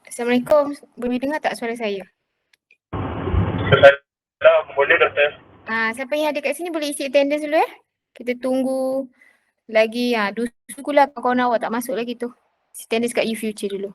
Assalamualaikum. Boleh dengar tak suara saya? Boleh doktor. Siapa yang ada kat sini boleh isi attendance dulu ya. Kita tunggu lagi 2 suku lah kawan awak tak masuk lagi tu. Isi attendance kat U-Future dulu.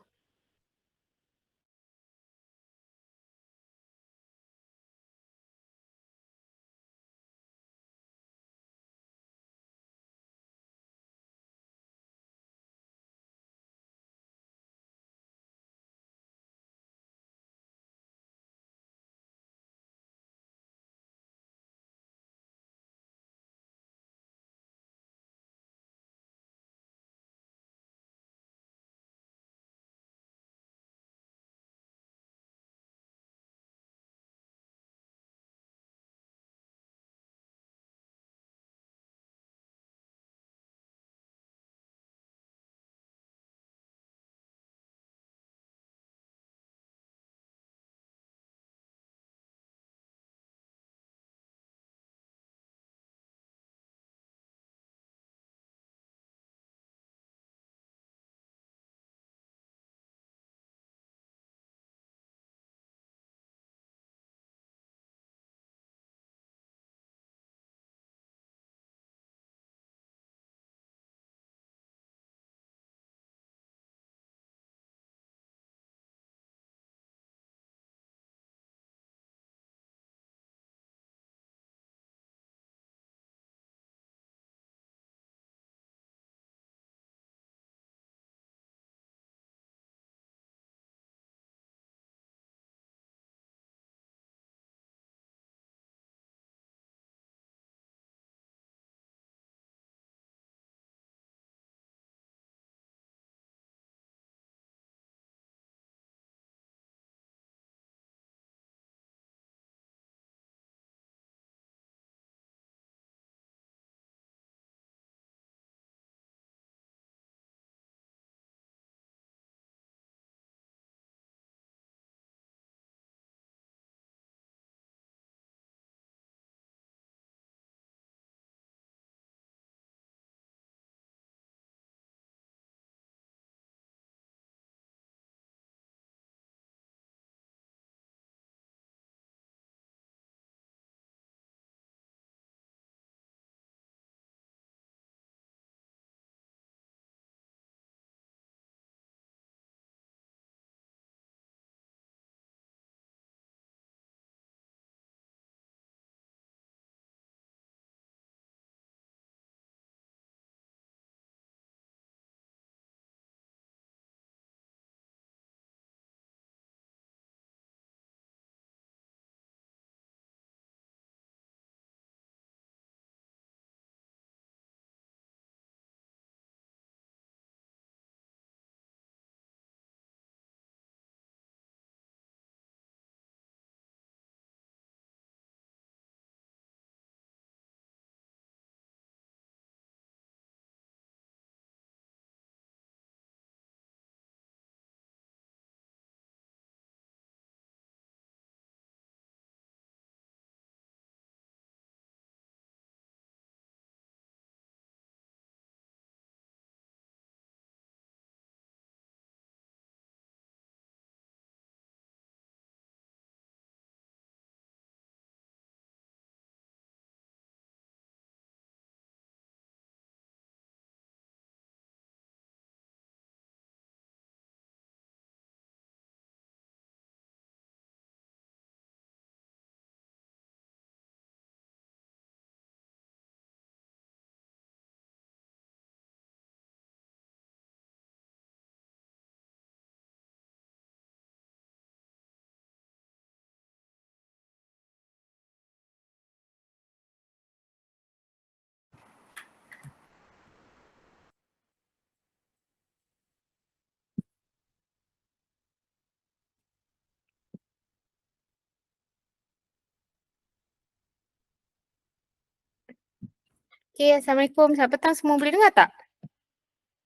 Okay, Assalamualaikum. Selamat petang semua. Boleh dengar tak?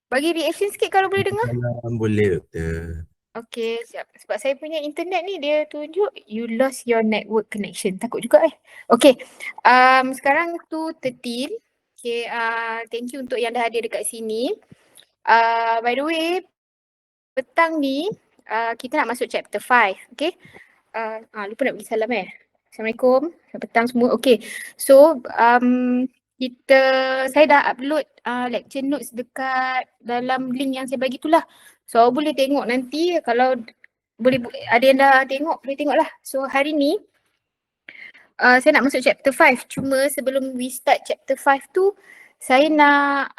Bagi reaction sikit kalau boleh dengar. Boleh doktor. Okay, siap. Sebab saya punya internet ni dia tunjuk you lost your network connection. Takut juga Okay, sekarang 2:13. Okay, thank you untuk yang dah ada dekat sini. By the way, petang ni kita nak masuk chapter 5. Okay. Lupa nak bagi salam Assalamualaikum. Selamat petang semua. Okay. So saya dah upload lecture notes dekat dalam link yang saya bagi tu lah. So boleh tengok nanti, kalau boleh ada yang dah tengok, boleh tengok lah. So hari ni saya nak masuk chapter 5. Cuma sebelum we start chapter 5 tu, saya nak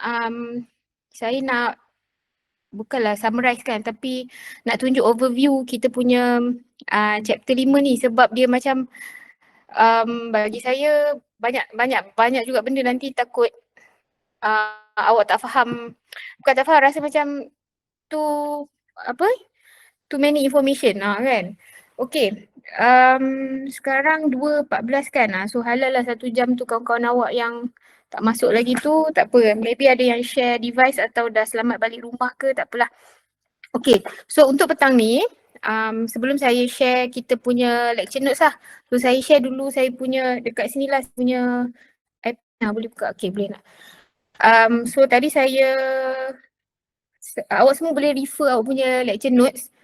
bukanlah summarize kan, tapi nak tunjuk overview kita punya chapter 5 ni, sebab dia macam bagi saya banyak juga benda nanti takut awak tak faham. Bukan tak faham, rasa macam too many information kan. Okay. Sekarang 2.14 kan. So halal lah 1 jam tu kawan-kawan awak yang tak masuk lagi tu, tak apa. Maybe ada yang share device atau dah selamat balik rumah ke, tak apalah. Okay. So untuk petang ni, sebelum saya share kita punya lecture notes lah. So saya share dulu saya punya, dekat sini lah saya punya iPad. Boleh buka? Okay, boleh nak. So tadi awak semua boleh refer awak punya lecture notes.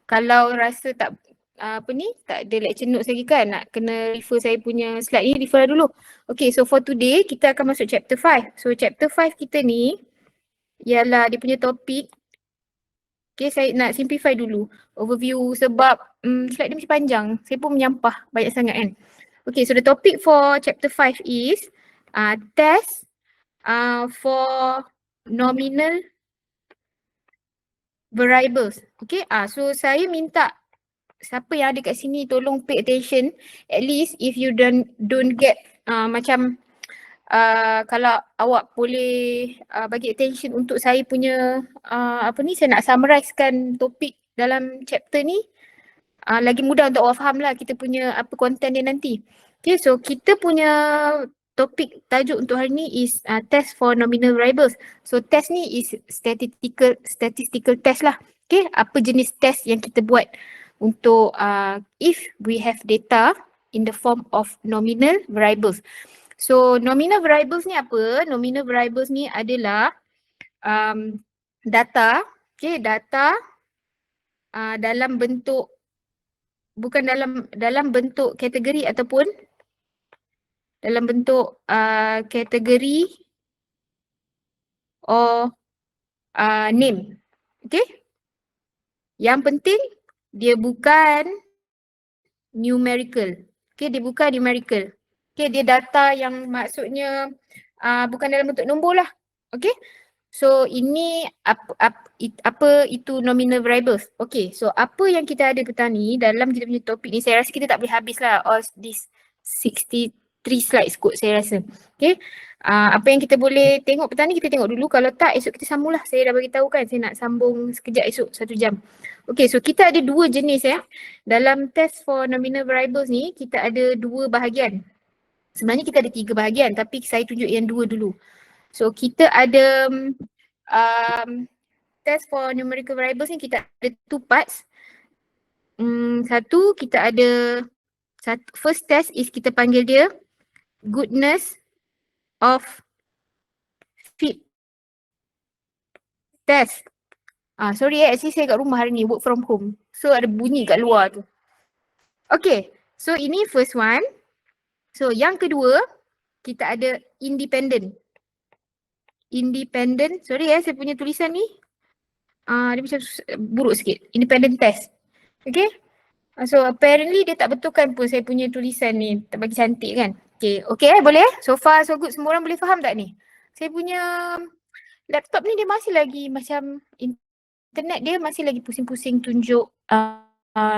Kalau rasa tak tak ada lecture notes lagi kan, nak kena refer saya punya slide ni, refer dulu. Okay, so for today kita akan masuk chapter 5. So chapter 5 kita ni ialah dia punya topik. Okay, saya nak simplify dulu overview sebab slide dia mesti panjang. Saya pun menyampah banyak sangat kan. Okay, so the topic for chapter 5 is test for nominal variables. Okay, so saya minta siapa yang ada kat sini tolong pay attention, at least if you don't get kalau awak boleh bagi attention untuk saya punya saya nak summarizekan topik dalam chapter ni, lagi mudah untuk awak faham lah kita punya apa content dia nanti. Okay, so kita punya topik tajuk untuk hari ni is test for nominal variables. So test ni is statistical test lah. Okay, apa jenis test yang kita buat untuk if we have data in the form of nominal variables. So nominal variables ni apa? Nominal variables ni adalah data, okay, data dalam bentuk, bukan dalam bentuk kategori ataupun dalam bentuk kategori or name. Okay. Yang penting dia bukan numerical. Okay, dia bukan numerical. Okay, dia data yang maksudnya bukan dalam bentuk nombor lah. Okay. So ini apa itu nominal variables. Okay, so apa yang kita ada petang ni dalam kita punya topik ni, saya rasa kita tak boleh habis lah all this 63 slides kot saya rasa. Okay, apa yang kita boleh tengok petang ni kita tengok dulu, kalau tak esok kita sambung lah. Saya dah bagi tahu kan saya nak sambung sekejap esok 1 jam. Okay, so kita ada 2 jenis dalam test for nominal variables ni kita ada 2 bahagian. Sebenarnya kita ada 3 bahagian tapi saya tunjuk yang 2 dulu. So kita ada test for numerical variables ni kita ada 2 parts. Satu kita ada first test is kita panggil dia goodness of fit test. Sorry actually saya kat rumah hari ni, work from home. So ada bunyi kat luar tu. Okay, so ini first one. So yang kedua kita ada independent. Sorry saya punya tulisan ni dia macam buruk sikit. Independent test. Okay. So apparently dia tak betulkan pun saya punya tulisan ni, tak bagi cantik kan. Okay boleh so far so good, semua orang boleh faham tak ni? Saya punya laptop ni dia masih lagi macam internet dia masih lagi pusing-pusing tunjuk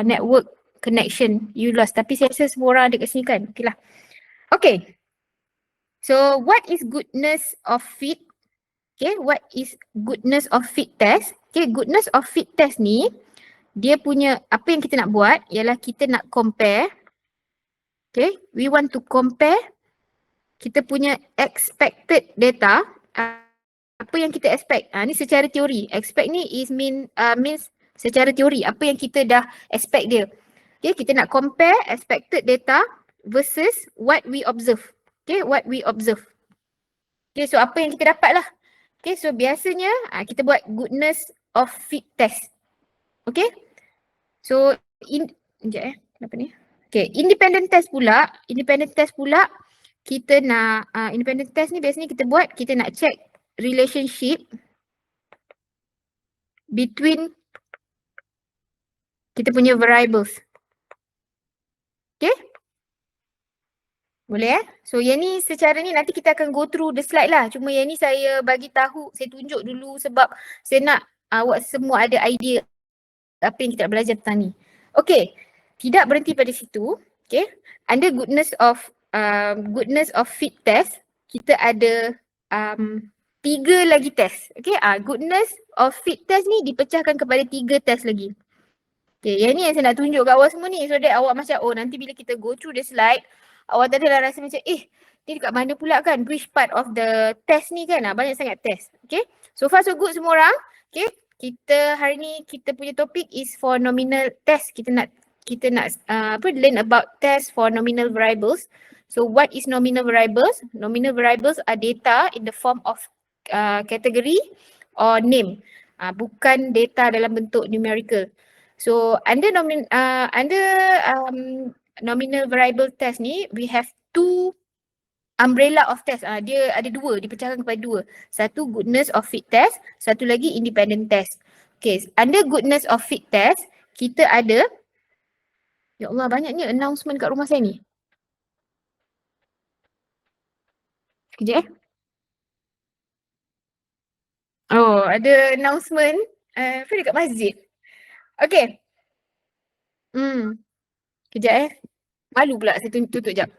network connection you lost, tapi saya rasa semua orang ada kat sini kan. Okay lah. Okay. So what is goodness of fit? Okay, what is goodness of fit test? Okay, goodness of fit test ni dia punya apa yang kita nak buat ialah kita nak compare. Okay, we want to compare kita punya expected data, apa yang kita expect. Ni secara teori. Expect ni means secara teori apa yang kita dah expect dia. Okay, kita nak compare expected data versus what we observe. Okay, what we observe. Okay, so apa yang kita dapat lah. Okay, so biasanya kita buat goodness of fit test. Okay, So sekejap apa ni? Okay, independent test pula kita nak independent test ni biasanya kita nak check relationship between kita punya variables. Okay? Boleh So yang ni secara ni nanti kita akan go through the slide lah. Cuma yang ni saya bagi tahu, saya tunjuk dulu sebab saya nak awak semua ada idea apa yang kita nak belajar tentang ni. Okay, tidak berhenti pada situ. Okay, under goodness of fit test, kita ada 3 lagi test. Okay, goodness of fit test ni dipecahkan kepada 3 test lagi. Okay, yang ni yang saya nak tunjuk kat awak semua ni so that awak macam nanti bila kita go through the slide, awak tak adalah rasa macam ni dekat mana pula kan, which part of the test ni kan, banyak sangat test. Okay, so far so good semua orang. Okay, kita hari ni kita punya topik is for nominal test. Kita nak learn about test for nominal variables. So what is nominal variables? Nominal variables are data in the form of category or name. Bukan data dalam bentuk numerical. So under nominal variable test ni, we have 2 umbrella of test. Dia ada 2, dipecahkan kepada 2. Satu goodness of fit test, satu lagi independent test. Okay, under goodness of fit test, kita ada, ya Allah banyaknya announcement kat rumah saya ni. Sekejap Oh, ada announcement dekat masjid. Okay. Kejap Malu pula saya tutup jap.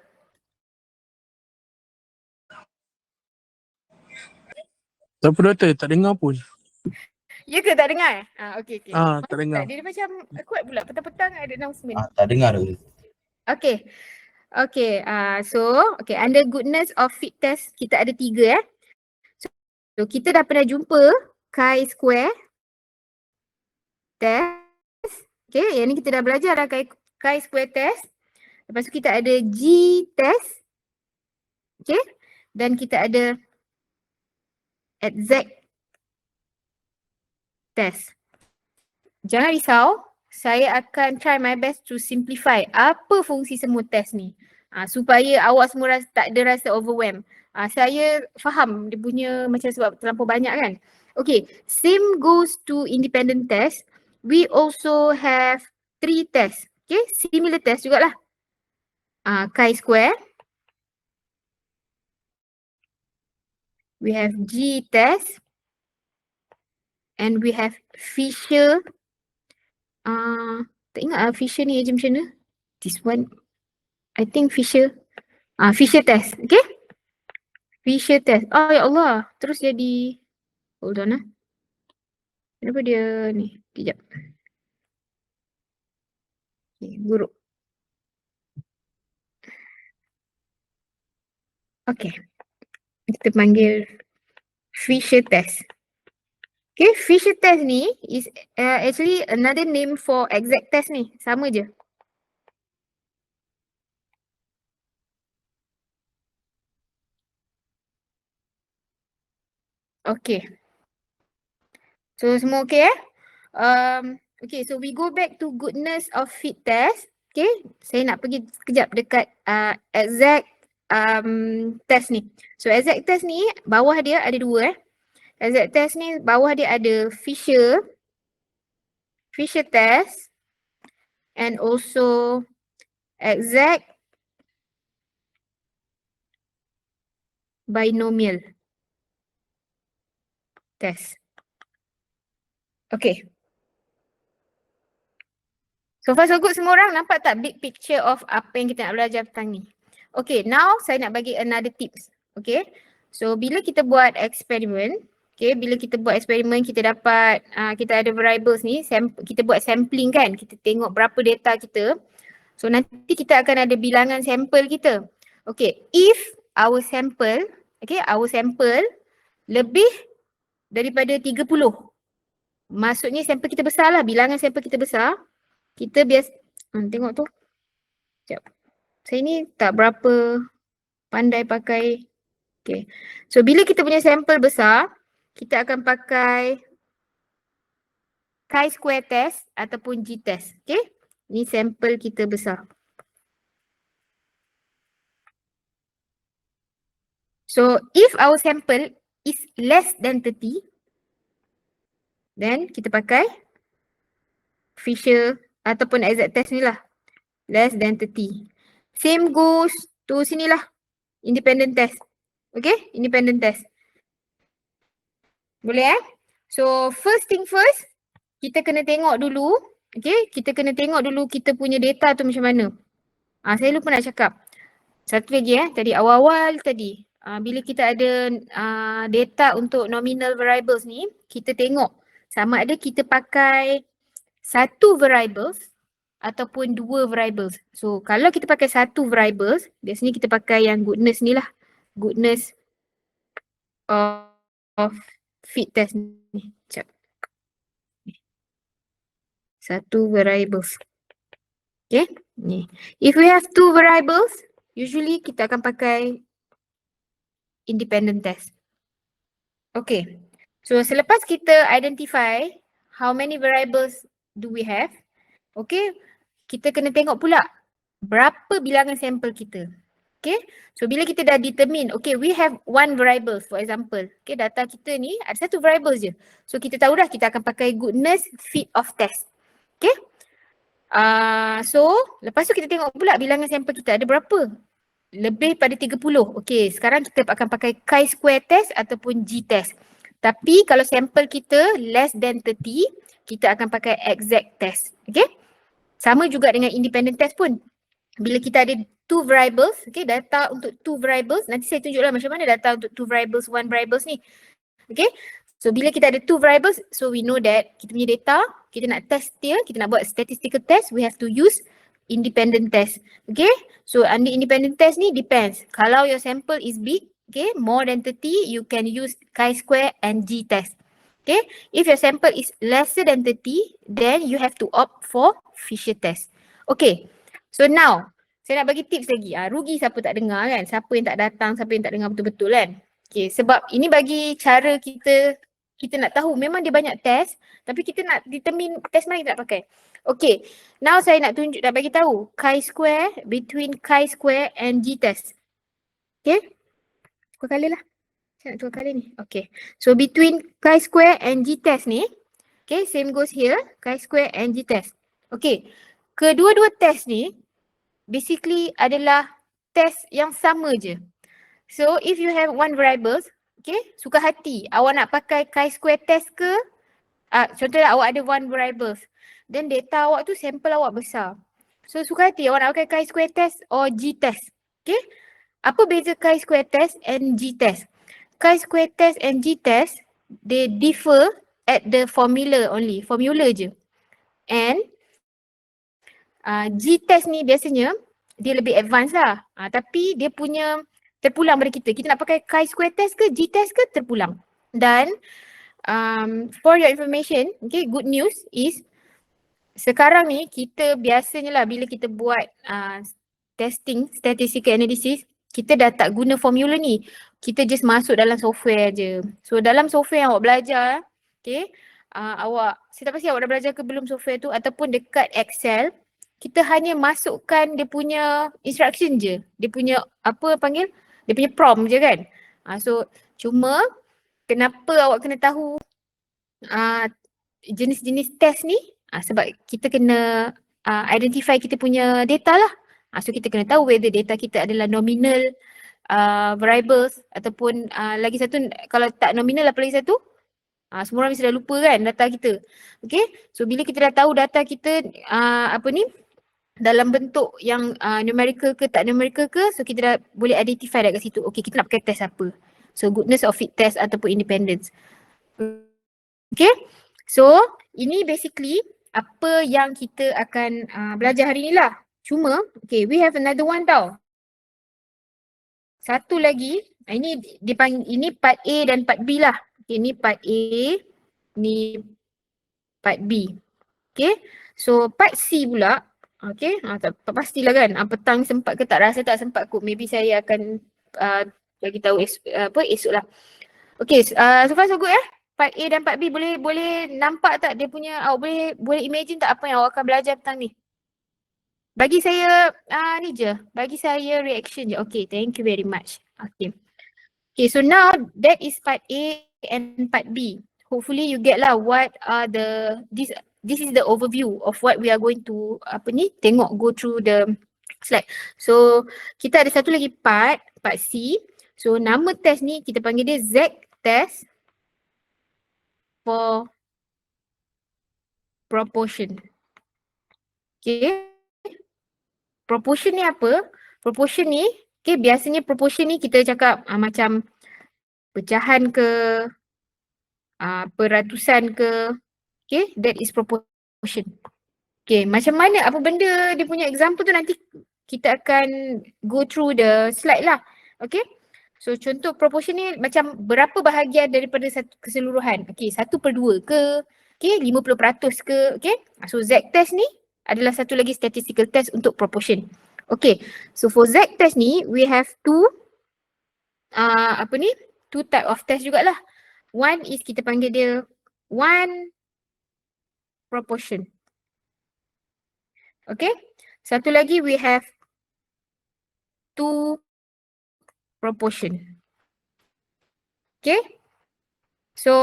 Tak apa doktor, tak dengar pun. Ya ke tak dengar? Okay. Tak dengar. Dia macam kuat pula petang-petang ada announcement. Tak dengar tu. Okay. So under goodness of fit test kita ada 3 So kita dah pernah jumpa chi-square test. Okay, yang ni kita dah belajar dah chi-square test. Lepas tu kita ada G-test. Okay, dan kita ada exact test. Jangan risau, saya akan try my best to simplify apa fungsi semua test ni. Supaya awak semua tak ada rasa overwhelm. Saya faham dia punya macam sebab terlampau banyak kan. Okay, same goes to independent test. We also have 3 tests. Okay, similar test jugalah. Chi-square. We have G-test. And we have Fisher. Tak ingat Fisher ni macam mana. This one, I think Fisher. Fisher test, okay? Fisher test. Ya Allah, terus jadi. Hold on Kenapa dia ni? Kejap. Okay, buruk. Okay. Kita panggil Fisher test. Okay, Fisher test ni is actually another name for exact test ni. Sama je. Okay. So semua okay okay, so we go back to goodness of fit test. Okay, saya nak pergi sekejap dekat exact test ni. So exact test ni bawah dia ada 2 Exact test ni bawah dia ada Fisher test and also exact binomial test. Okay. So far so good semua orang nampak tak big picture of apa yang kita nak belajar petang ni. Okay, now saya nak bagi another tips. Okay. So bila kita buat eksperimen, kita dapat, kita ada variables ni, kita buat sampling kan, kita tengok berapa data kita. So nanti kita akan ada bilangan sampel kita. Okay, if our sample lebih daripada 30, maksudnya sampel kita besar lah, bilangan sampel kita besar, kita biasa, tengok tu. Sekejap. Saya ni tak berapa pandai pakai. Okay. So bila kita punya sampel besar, kita akan pakai chi-square test ataupun g-test. Okay. Ni sampel kita besar. So if our sample is less than 30, then kita pakai Fisher ataupun exact test ni lah. Less than 30. Same goes to sini lah. Independent test. Okay, independent test. Boleh So first thing first, kita kena tengok dulu. Okay, kita kena tengok dulu kita punya data tu macam mana. Saya lupa nak cakap. Satu lagi tadi awal-awal tadi. Bila kita ada data untuk nominal variables ni, kita tengok sama ada kita pakai satu variables ataupun dua variables. So kalau kita pakai satu variables, biasanya kita pakai yang goodness ni lah. Goodness of fit test ni. Sekejap. Satu variables. Okay, ni. If we have two variables, usually kita akan pakai independent test. Okay, so selepas kita identify how many variables do we have, okay, kita kena tengok pula berapa bilangan sampel kita. Okay, so bila kita dah determine, okay, we have one variable for example. Okay, data kita ni ada satu variable je. So kita tahu dah kita akan pakai goodness fit of test. Okay, so lepas tu kita tengok pula bilangan sampel kita ada berapa. Lebih pada 30. Okay, sekarang kita akan pakai chi-square test ataupun g-test. Tapi kalau sampel kita less than 30, kita akan pakai exact test. Okay, sama juga dengan independent test pun. Bila kita ada two variables, okay, data untuk two variables, nanti saya tunjuklah macam mana data untuk two variables, one variables ni. Okay, so bila kita ada two variables, so we know that kita punya data, kita nak test dia, kita nak buat statistical test, we have to use independent test. Okay, so under independent test ni depends. Kalau your sample is big, okay, more than 30, you can use chi-square and g-test. Okay, if your sample is lesser than 30, then you have to opt for Fisher test. Okay, so now saya nak bagi tips lagi. Rugi siapa tak dengar kan, siapa yang tak datang, siapa yang tak dengar betul-betul kan. Okay, sebab ini bagi cara kita nak tahu memang dia banyak test, tapi kita nak determine test mana kita nak pakai. Okay, now saya nak tunjuk, nak bagi tahu chi-square, between chi-square and g-test. Okay, tukar colour lah. Saya nak tukar colour ni. Okay, so between chi-square and g-test ni, okay, same goes here, chi-square and g-test. Okay, kedua-dua test ni basically adalah test yang sama je. So if you have one variables, okay, suka hati awak nak pakai chi-square test ke, contohnya awak ada one variables, then data awak tu sampel awak besar. So suka hati awak nak pakai chi-square test or g-test. Okay, apa beza chi-square test and g-test? Chi-square test and g-test, they differ at the formula only, formula je. And g-test ni biasanya dia lebih advance lah. Tapi dia punya terpulang pada kita. Kita nak pakai chi-square test ke g-test ke terpulang. Dan for your information, okay, good news is sekarang ni kita biasanya lah bila kita buat testing, statistical analysis, kita dah tak guna formula ni. Kita just masuk dalam software je. So dalam software yang awak belajar, okay, saya tak pasti awak dah belajar ke belum software tu ataupun dekat Excel, kita hanya masukkan dia punya instruction je. Dia punya apa panggil? Dia punya prompt je kan. So cuma kenapa awak kena tahu jenis-jenis test ni? Sebab kita kena identify kita punya data lah. So kita kena tahu whether data kita adalah nominal variables ataupun lagi satu, kalau tak nominal apa lagi satu? Semua orang mesti dah lupa kan data kita. Okay, so bila kita dah tahu data kita dalam bentuk yang numerical ke tak numerical ke, so kita dah boleh identify kat situ. Okay, kita nak pakai test apa. So goodness of fit test ataupun independence. Okay, so ini basically apa yang kita akan belajar hari ni lah. Cuma, okay, we have another one tau. Satu lagi, ini dipanggil, ini part A dan part B lah. Okay, ni part A, ni part B. Okay, so part C pula, okay, tak pastilah kan, petang ni sempat ke tak, rasa tak sempat kot. Maybe saya akan bagi tahu esok lah. Okay, so far so good part A dan part B boleh nampak tak dia punya, awak boleh imagine tak apa yang awak akan belajar tentang ni? Bagi saya ni je, bagi saya reaction je. Okay, thank you very much. Okay. Okay, so now that is part A and part B. Hopefully you get lah what are this is the overview of what we are going to tengok, go through the slide. So kita ada satu lagi part C. So nama test ni kita panggil dia Z test for proportion. Okay. Proportion ni apa? Proportion ni, okay, biasanya proportion ni kita cakap macam pecahan ke, peratusan ke, okay, that is proportion. Okay, macam mana, apa benda dia punya example tu nanti kita akan go through the slide lah, okay. So contoh proportion ni macam berapa bahagian daripada satu keseluruhan, okay, 1/2 ke, okay, 50% ke, okay. So Z test ni adalah satu lagi statistical test untuk proportion. Okay, so for Z test ni we have two type of test jugalah. One is kita panggil dia one proportion. Okay, satu lagi we have two proportion. Okay, so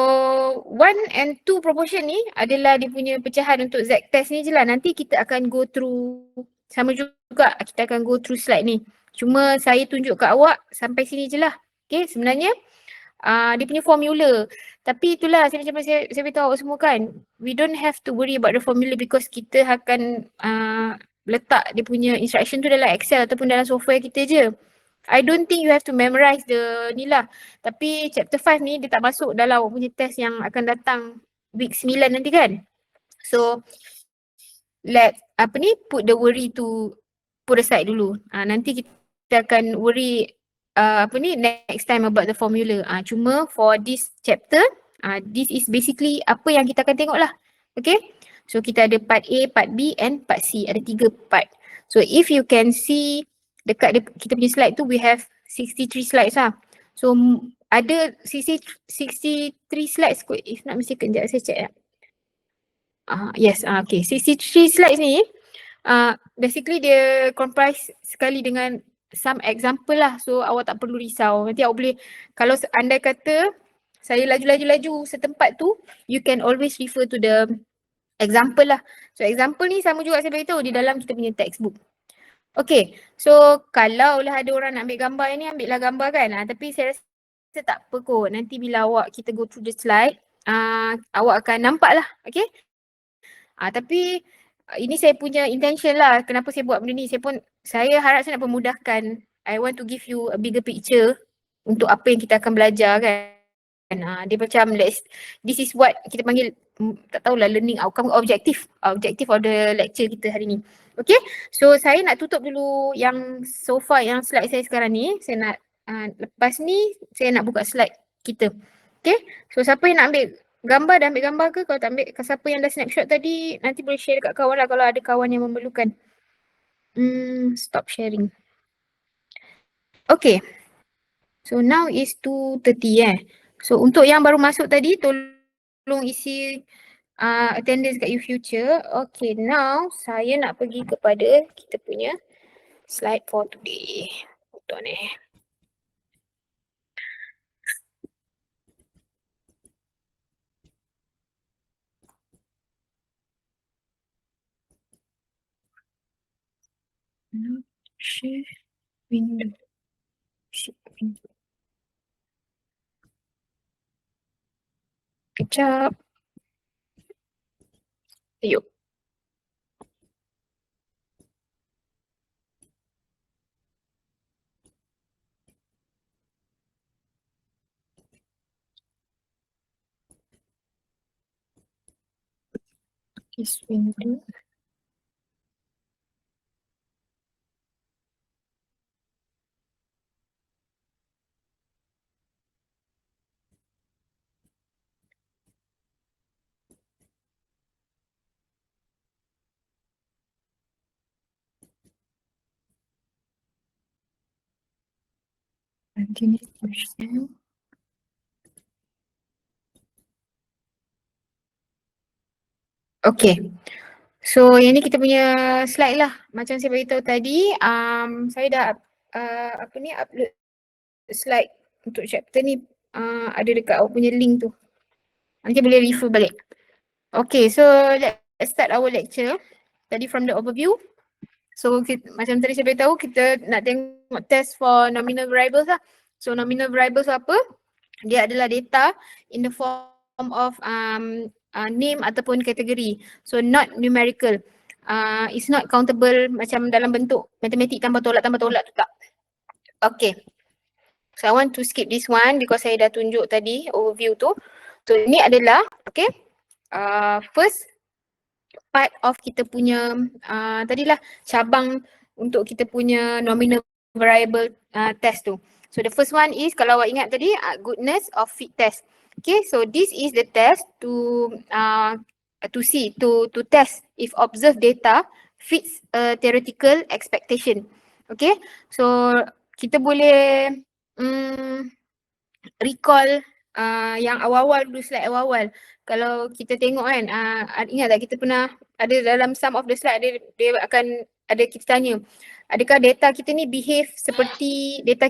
1 and 2 proportion ni adalah dia punya pecahan untuk Z test ni je lah. Nanti kita akan go through, sama juga kita akan go through slide ni. Cuma saya tunjuk kat awak sampai sini je lah. Okay, sebenarnya dia punya formula. Tapi itulah saya beritahu awak semua kan, we don't have to worry about the formula because kita akan letak dia punya instruction tu dalam Excel ataupun dalam software kita je. I don't think you have to memorize the ni lah. Tapi chapter 5 ni dia tak masuk dalam awak punya test yang akan datang week 9 nanti kan. So put the worry to put aside dulu. Nanti kita akan worry next time about the formula. Cuma for this chapter, this is basically apa yang kita akan tengok lah. Okay. So kita ada part A, part B and part C. Ada 3 part. So if you can see dekat kita punya slide tu, we have 63 slides lah. So ada 63 slides kot. If not mistaken, sekejap saya check ya. Yes, okay. 63 slides ni basically dia comprise sekali dengan some example lah. So awak tak perlu risau. Nanti awak boleh, kalau anda kata saya laju setempat tu, you can always refer to the example lah. So example ni sama juga saya beritahu di dalam kita punya textbook. Okay, so kalau lah ada orang nak ambil gambar ni, ambil lah gambar kan. Tapi saya rasa tak apa kot. Nanti bila kita go through the slide, awak akan nampak lah. Okay. Tapi ini saya punya intention lah. Kenapa saya buat benda ni. Saya harap saya nak pemudahkan. I want to give you a bigger picture untuk apa yang kita akan belajar kan. Dia macam this is what kita panggil, tak tahulah, learning outcome, objective of the lecture kita hari ni. Okay, so saya nak tutup dulu yang so far yang slide saya sekarang ni. Saya nak lepas ni saya nak buka slide kita. Okay, so siapa yang nak ambil gambar dah ambil gambar ke? Kalau tak ambil, siapa yang dah snapshot tadi nanti boleh share dekat kawan lah kalau ada kawan yang memerlukan. Stop sharing. Okay, so now is 2:30 So untuk yang baru masuk tadi, tolong isi attendance kat YouFuture. Okay, now saya nak pergi kepada kita punya slide for today. Betul ni. Share window. Kejap. Yuk. This window. Continue to share. Okay. So yang ni kita punya slide lah. Macam saya beritahu tadi, saya dah upload slide untuk chapter ni, ada dekat awak punya link tu. Nanti boleh refer balik. Okay, so let's start our lecture. Tadi from the overview. So macam tadi saya beritahu, kita nak tengok test for nominal variables lah. So nominal variables apa? Dia adalah data in the form of name ataupun kategori. So not numerical. It's not countable macam dalam bentuk matematik tambah tolak tu tak. Okay. So I want to skip this one because saya dah tunjuk tadi overview tu. So ini adalah first part of kita punya tadilah cabang untuk kita punya nominal variable test tu. So the first one is, kalau awak ingat tadi, goodness of fit test. Okay, so this is the test to test if observed data fits a theoretical expectation. Okay, so kita boleh recall yang awal-awal dulu, slide awal-awal. Kalau kita tengok kan, ingat tak kita pernah ada dalam some of the slide dia akan ada kita tanya, adakah data kita ni behave seperti data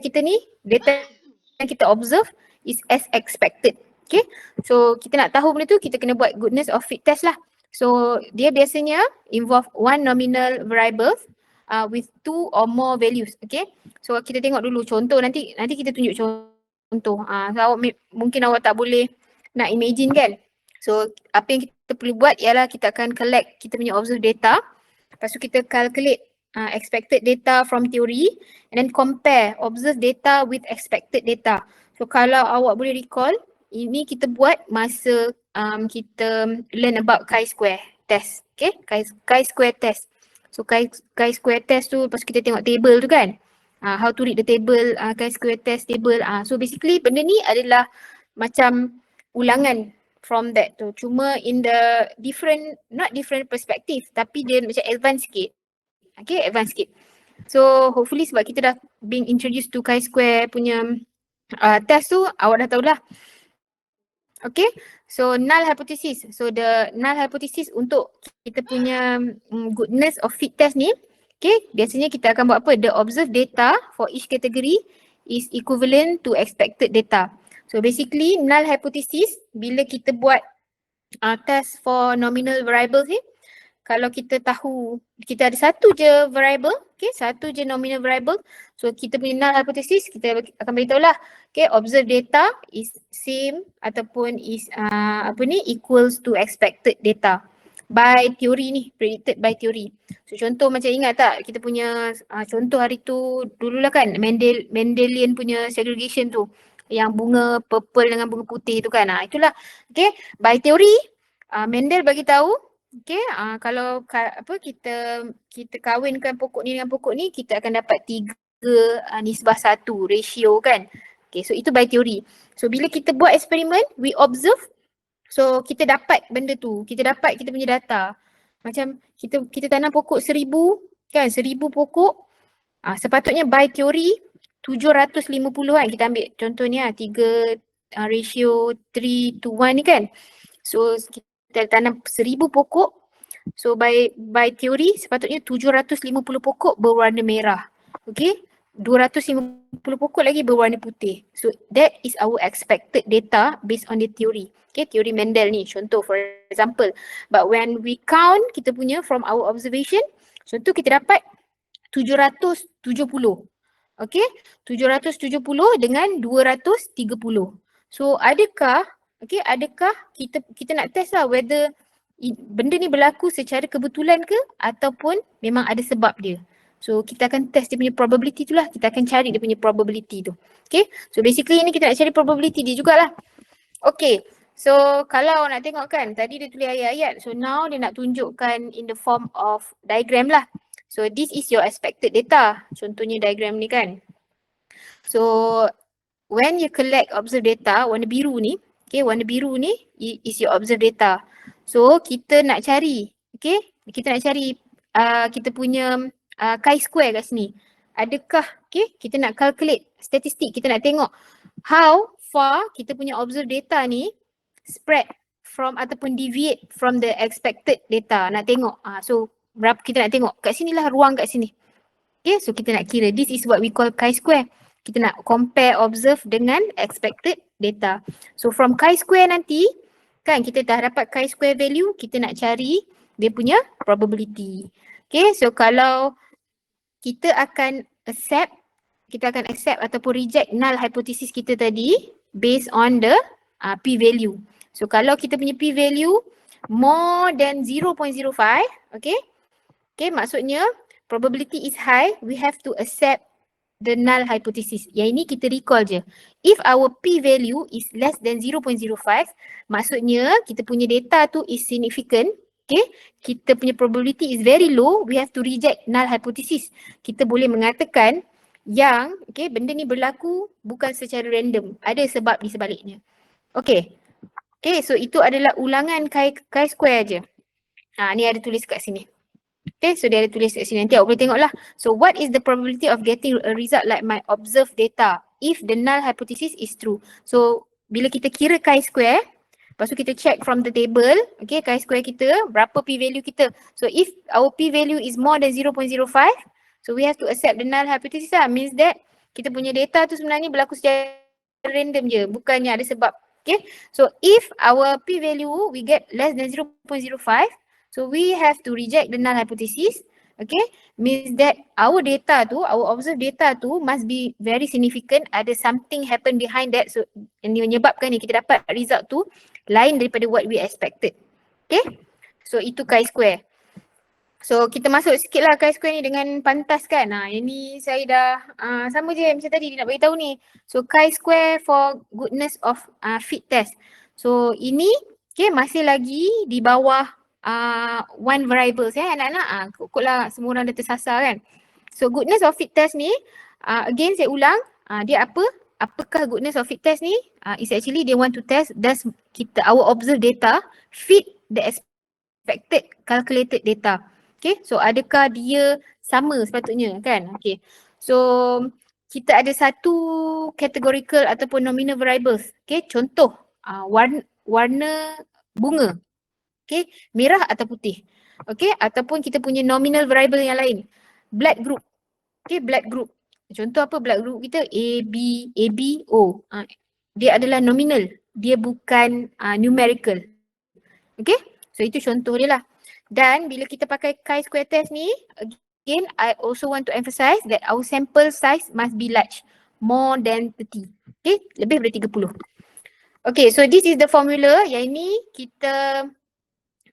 yang kita observe is as expected. Okay, so kita nak tahu benda tu, kita kena buat goodness of fit test lah. So dia biasanya involve one nominal variable with two or more values. Okay, so kita tengok dulu contoh, nanti kita tunjuk contoh. So mungkin awak tak boleh nak imagine kan. So apa yang kita perlu buat ialah kita akan collect kita punya observed data. Lepas tu kita calculate expected data from theory and then compare observed data with expected data. So kalau awak boleh recall, ini kita buat masa kita learn about chi-square test. Okay, chi-square test. So chi-square test tu lepas kita tengok table tu kan. How to read the table, chi-square test table. So basically benda ni adalah macam ulangan from that tu. Cuma in the not different perspective, tapi dia macam advance sikit. Okay, advance sikit. So hopefully sebab kita dah being introduced to chi-square punya test tu, awak dah tahulah. Okay, so null hypothesis. So the null hypothesis untuk kita punya goodness of fit test ni, okay, biasanya kita akan buat apa? The observed data for each category is equivalent to expected data. So basically null hypothesis bila kita buat test for nominal variables ni, kalau kita tahu kita ada satu je variable, okay, satu je nominal variable, so kita punya null hypothesis kita akan beritahu lah, okay, observed data is same ataupun is equals to expected data by theory ni, predicted by theory. So contoh macam ingat tak kita punya contoh hari tu dululah kan, Mendelian punya segregation tu, yang bunga purple dengan bunga putih tu kan. Itulah, okay, by theory Mendel bagi tahu, okay, kalau kita kahwinkan pokok ni dengan pokok ni, kita akan dapat 3 nisbah 1 ratio kan. Okay, so itu by theory. So bila kita buat eksperimen, we observe, so kita dapat benda tu, kita dapat kita punya data. Macam kita tanam pokok 1000 kan, 1000 pokok, sepatutnya by theory 750 kan, kita ambil contohnya 3 ratio 3:1 ni kan. So kita tanam 1000 pokok, so by theory sepatutnya 750 pokok berwarna merah. Okay, 250 pokok lagi berwarna putih. So that is our expected data based on the theory. Okay, teori Mendel ni contoh for example. But when we count kita punya from our observation, contoh kita dapat 770. Okay, 770 dengan 230. So adakah kita nak test lah whether benda ni berlaku secara kebetulan ke ataupun memang ada sebab dia. So kita akan test dia punya probability tu lah, kita akan cari dia punya probability tu. Okay, so basically ni kita nak cari probability dia jugalah. Okay, so kalau nak tengok kan tadi dia tulis ayat-ayat, so now dia nak tunjukkan in the form of diagram lah. So this is your expected data, contohnya diagram ni kan. So when you collect observed data, warna biru ni, okay, warna biru ni is your observed data. So kita nak cari, okay, kita nak cari kita punya chi-square kat sini. Adakah, okay, kita nak calculate statistik, kita nak tengok how far kita punya observed data ni spread from ataupun deviate from the expected data. Nak tengok. So berapa kita nak tengok. Kat sinilah ruang kat sini. Okay, so kita nak kira. This is what we call chi-square. Kita nak compare, observe dengan expected data. So from chi-square nanti, kan kita dah dapat chi-square value, kita nak cari dia punya probability. Okay, so kalau kita akan accept ataupun reject null hypothesis kita tadi based on the p-value. So kalau kita punya p-value more than 0.05, okay, maksudnya probability is high, we have to accept the null hypothesis. Yang ini kita recall je. If our p-value is less than 0.05, maksudnya kita punya data tu is significant. Okay, kita punya probability is very low, we have to reject null hypothesis. Kita boleh mengatakan yang benda ni berlaku bukan secara random. Ada sebab di sebaliknya. Okay, so itu adalah ulangan chi-square je. Ni ada tulis kat sini. Okay, so dia ada tulis kat sini. Nanti awak boleh tengok lah. So what is the probability of getting a result like my observed data if the null hypothesis is true? So bila kita kira chi-square, lepas tu kita check from the table, okay, chi-square kita, berapa p-value kita. So if our p-value is more than 0.05, so we have to accept the null hypothesis lah. Means that kita punya data tu sebenarnya berlaku secara random je, bukannya ada sebab. Okay, so if our p-value we get less than 0.05, so we have to reject the null hypothesis. Okay, means that our data tu, our observed data tu must be very significant. Ada something happen behind that, so yang menyebabkan ni kita dapat result tu lain daripada what we expected. Okay, so itu chi-square. So kita masuk sikit lah chi-square ni dengan pantas kan. Yang ni saya dah sama je macam tadi dia nak beritahu ni. So chi-square for goodness of fit test. So ini masih lagi di bawah one variables anak-anak. Kok-koklah semua orang dah tersasar kan. So goodness of fit test ni again saya ulang, dia apa? Apakah goodness of fit test ni? Is actually they want to test does our observed data fit the expected calculated data. Okay, so adakah dia sama sepatutnya kan? Okay, so kita ada satu categorical ataupun nominal variables. Okay, contoh warna bunga. Okay, merah atau putih. Okay, ataupun kita punya nominal variable yang lain. Blood group. Okay, blood group. Contoh apa blood group kita? AB, O. Dia adalah nominal. Dia bukan numerical. Okay, so itu contoh dia lah. Dan bila kita pakai chi-square test ni, again I also want to emphasize that our sample size must be large. More than 30. Okay, lebih daripada 30. Okay, so this is the formula. Yang ini kita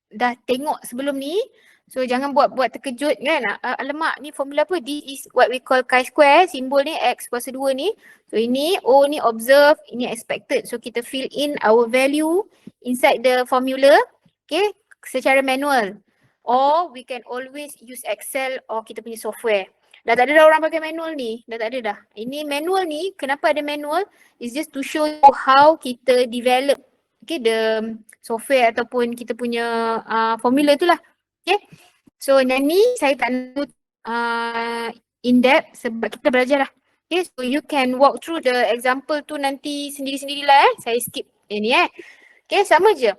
dah tengok sebelum ni. So jangan buat terkejut kan. Alamak, ni formula apa? This is what we call chi-square. Simbol ni X kuasa 2 ni. So ini O ni observe, ini expected. So kita fill in our value inside the formula. Okay, secara manual. Or we can always use Excel or kita punya software. Dah tak ada dah orang pakai manual ni. Dah tak ada dah. Ini manual ni, kenapa ada manual? Is just to show you how kita develop the software ataupun kita punya formula tu lah. Okay. So yang ni saya tak nak in depth sebab kita belajar lah. Okay, so you can walk through the example tu nanti sendiri-sendirilah Saya skip yang ni Okay, sama je.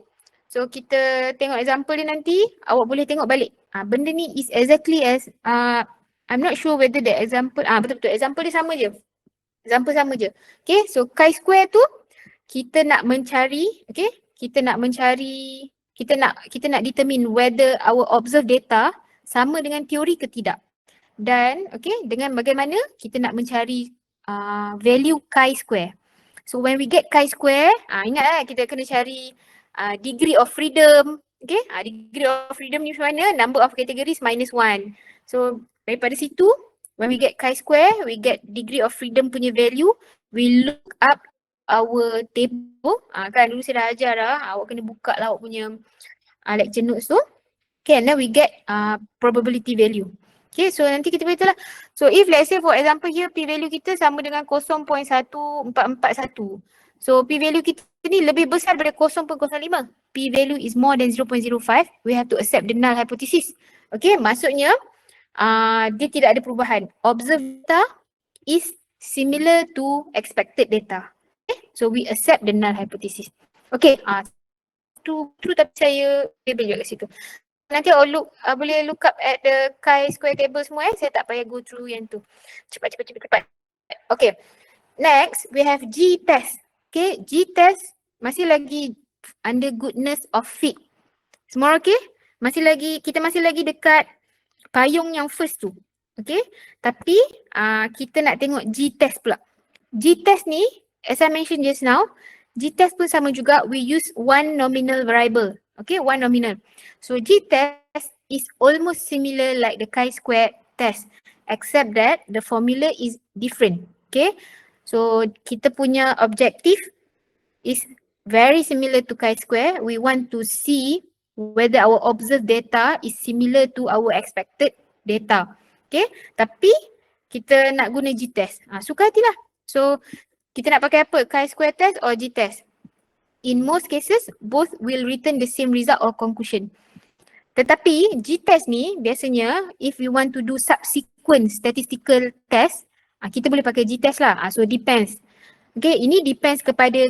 So kita tengok example dia nanti, awak boleh tengok balik. Benda ni is exactly as I'm not sure whether the example betul-betul example dia sama je. Example sama je. Okay, so chi-square tu kita nak mencari, kita nak determine whether our observed data sama dengan teori ke tidak. Dan dengan bagaimana kita nak mencari value chi-square. So when we get chi-square, ingat kita kena cari degree of freedom. Degree of freedom ni macam mana? Number of categories minus 1. So daripada situ, when we get chi-square, we get degree of freedom punya value. We look up our table. Kan dulu saya dah ajar dah. Awak kena buka lah awak punya lecture notes tu. And then we get probability value. Okay, so nanti kita beritahu lah. So if let's say for example here p-value kita sama dengan 0.1441. So p-value kita ni lebih besar daripada 0.05. P-value is more than 0.05. We have to accept the null hypothesis. Okay, maksudnya dia tidak ada perubahan. Observed data is similar to expected data. Okay, so we accept the null hypothesis. Okay, through tapi saya table juga kat situ. Nanti boleh look up at the chi-square table semua saya tak payah go through yang tu. Cepat. Okay, next we have G-test. Okay, G-test masih lagi under goodness of fit. Semua okay? Kita masih lagi dekat payung yang first tu. Okay, tapi kita nak tengok G-test pula. G-test ni, as I mentioned just now, G-test pun sama juga, we use one nominal variable. Okay, one nominal. So G-test is almost similar like the chi-square test except that the formula is different. Okay, so kita punya objective is very similar to chi-square. We want to see whether our observed data is similar to our expected data. Okay, tapi kita nak guna G-test. Suka hatilah. So kita nak pakai apa? Chi-square test or G-test? In most cases, both will return the same result or conclusion. Tetapi G-test ni biasanya if we want to do subsequent statistical test, kita boleh pakai G-test lah. So depends. Okay, ini depends kepada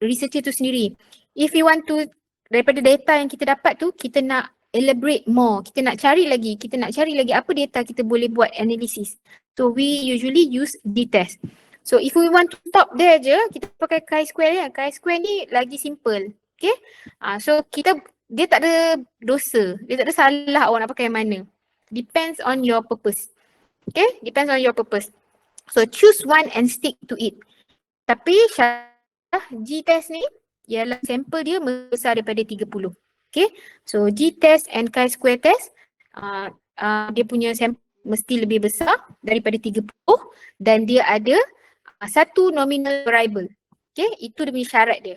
researcher tu sendiri. If we want to, daripada data yang kita dapat tu, kita nak elaborate more. Kita nak cari lagi apa data kita boleh buat analisis. So we usually use G-test. So if we want to stop there je, kita pakai chi-square ya. Chi-square ni lagi simple. Okay. So dia tak ada dosa. Dia tak ada salah awak nak pakai yang mana. Depends on your purpose. Okay. Depends on your purpose. So choose one and stick to it. Tapi syarat G-test ni ialah sampel dia besar daripada 30. Okay. So G-test and chi-square test dia punya sampel mesti lebih besar daripada 30 dan dia ada satu nominal variable. Okay, itu dia punya syarat dia.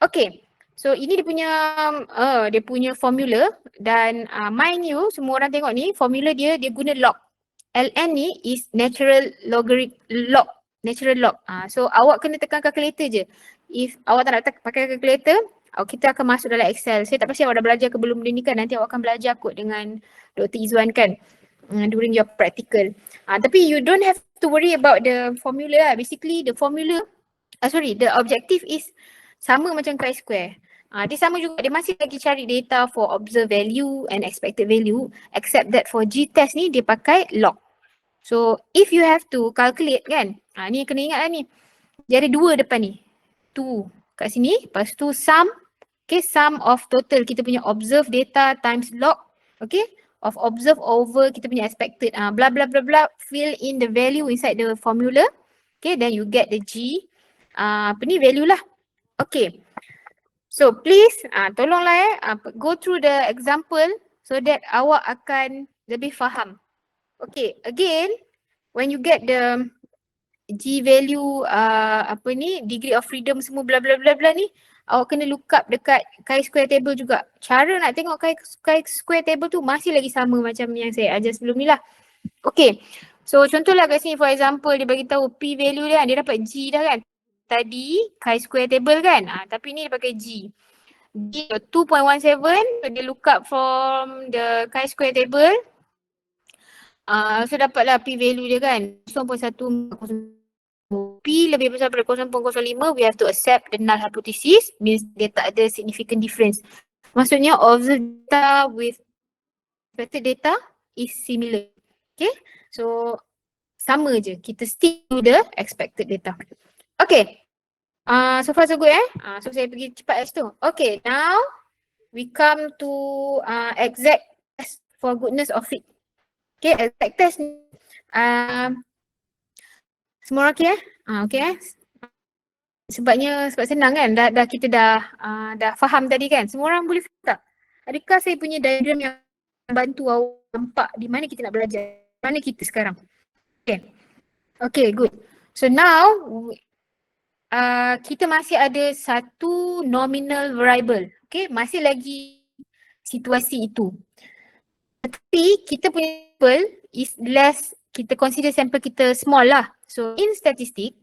Okay, so ini dia punya formula dan mind you, semua orang tengok ni, formula dia guna log. ln ni is natural log. So awak kena tekan calculator je. If awak tak nak pakai calculator, kita akan masuk dalam Excel. Saya tak pasti awak dah belajar ke belum ni kan, nanti awak akan belajar kot dengan Dr. Izzuan kan during your practical. Tapi you don't have to worry about the formula lah. Basically the objective is sama macam chi-square. Dia sama juga, dia masih lagi cari data for observed value and expected value except that for G-test ni dia pakai log. So if you have to calculate kan, ni kena ingat lah ni. Dia ada 2 depan ni. 2 kat sini, lepas tu sum. Okay, sum of total kita punya observed data times log. Okay, of observed over kita punya expected. Blah blah blah blah, fill in the value inside the formula. Okay, then you get the G. Value lah. Okay. So please tolonglah go through the example so that awak akan lebih faham. Okay, again when you get the G value degree of freedom semua bla bla bla bla ni, awak kena look up dekat chi-square table juga. Cara nak tengok chi-square table tu masih lagi sama macam yang saya ajar sebelum ni lah. Okay, so contohlah kat sini for example dia bagi tahu P value dia dapat G dah kan. Tadi chi-square table kan, tapi ni dia pakai G. G 2.17, so dia look up from the chi-square table. So dapatlah P value dia kan 0.140. P lebih besar daripada 0.05, we have to accept the null hypothesis, means dia tak ada significant difference. Maksudnya observed data with expected data is similar. Okay, so sama je, kita stick to the expected data. Okay, so far so good so saya pergi cepat kat situ. Okay, now we come to exact test for goodness of fit. Okay, exact test ni semua orang okay okay sebab senang kan, kita dah faham tadi kan, semua orang boleh faham tak? Adakah saya punya diagram yang bantu awak nampak di mana kita nak belajar, mana kita sekarang? Okay, good. So now kita masih ada satu nominal variable. Okay, masih lagi situasi itu. Tapi kita punya sample is less, kita consider sample kita small lah. So in statistic,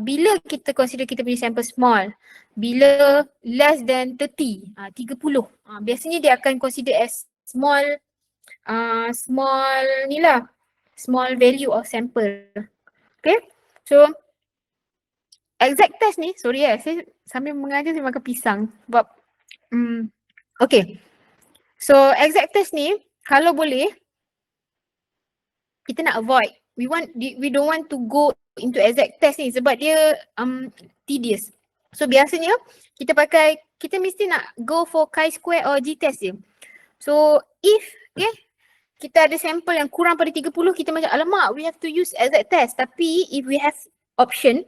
bila kita consider kita punya sample small, bila less than 30, 30, biasanya dia akan consider as small value of sample. Okay, so exact test ni, sorry saya sambil mengajar saya makan pisang sebab Okay. So exact test ni kalau boleh kita nak avoid. We don't want to go into exact test ni sebab dia tedious. So biasanya kita mesti nak go for chi-square or g-test je. So if kita ada sampel yang kurang pada 30, kita macam alamak we have to use exact test. Tapi if we have option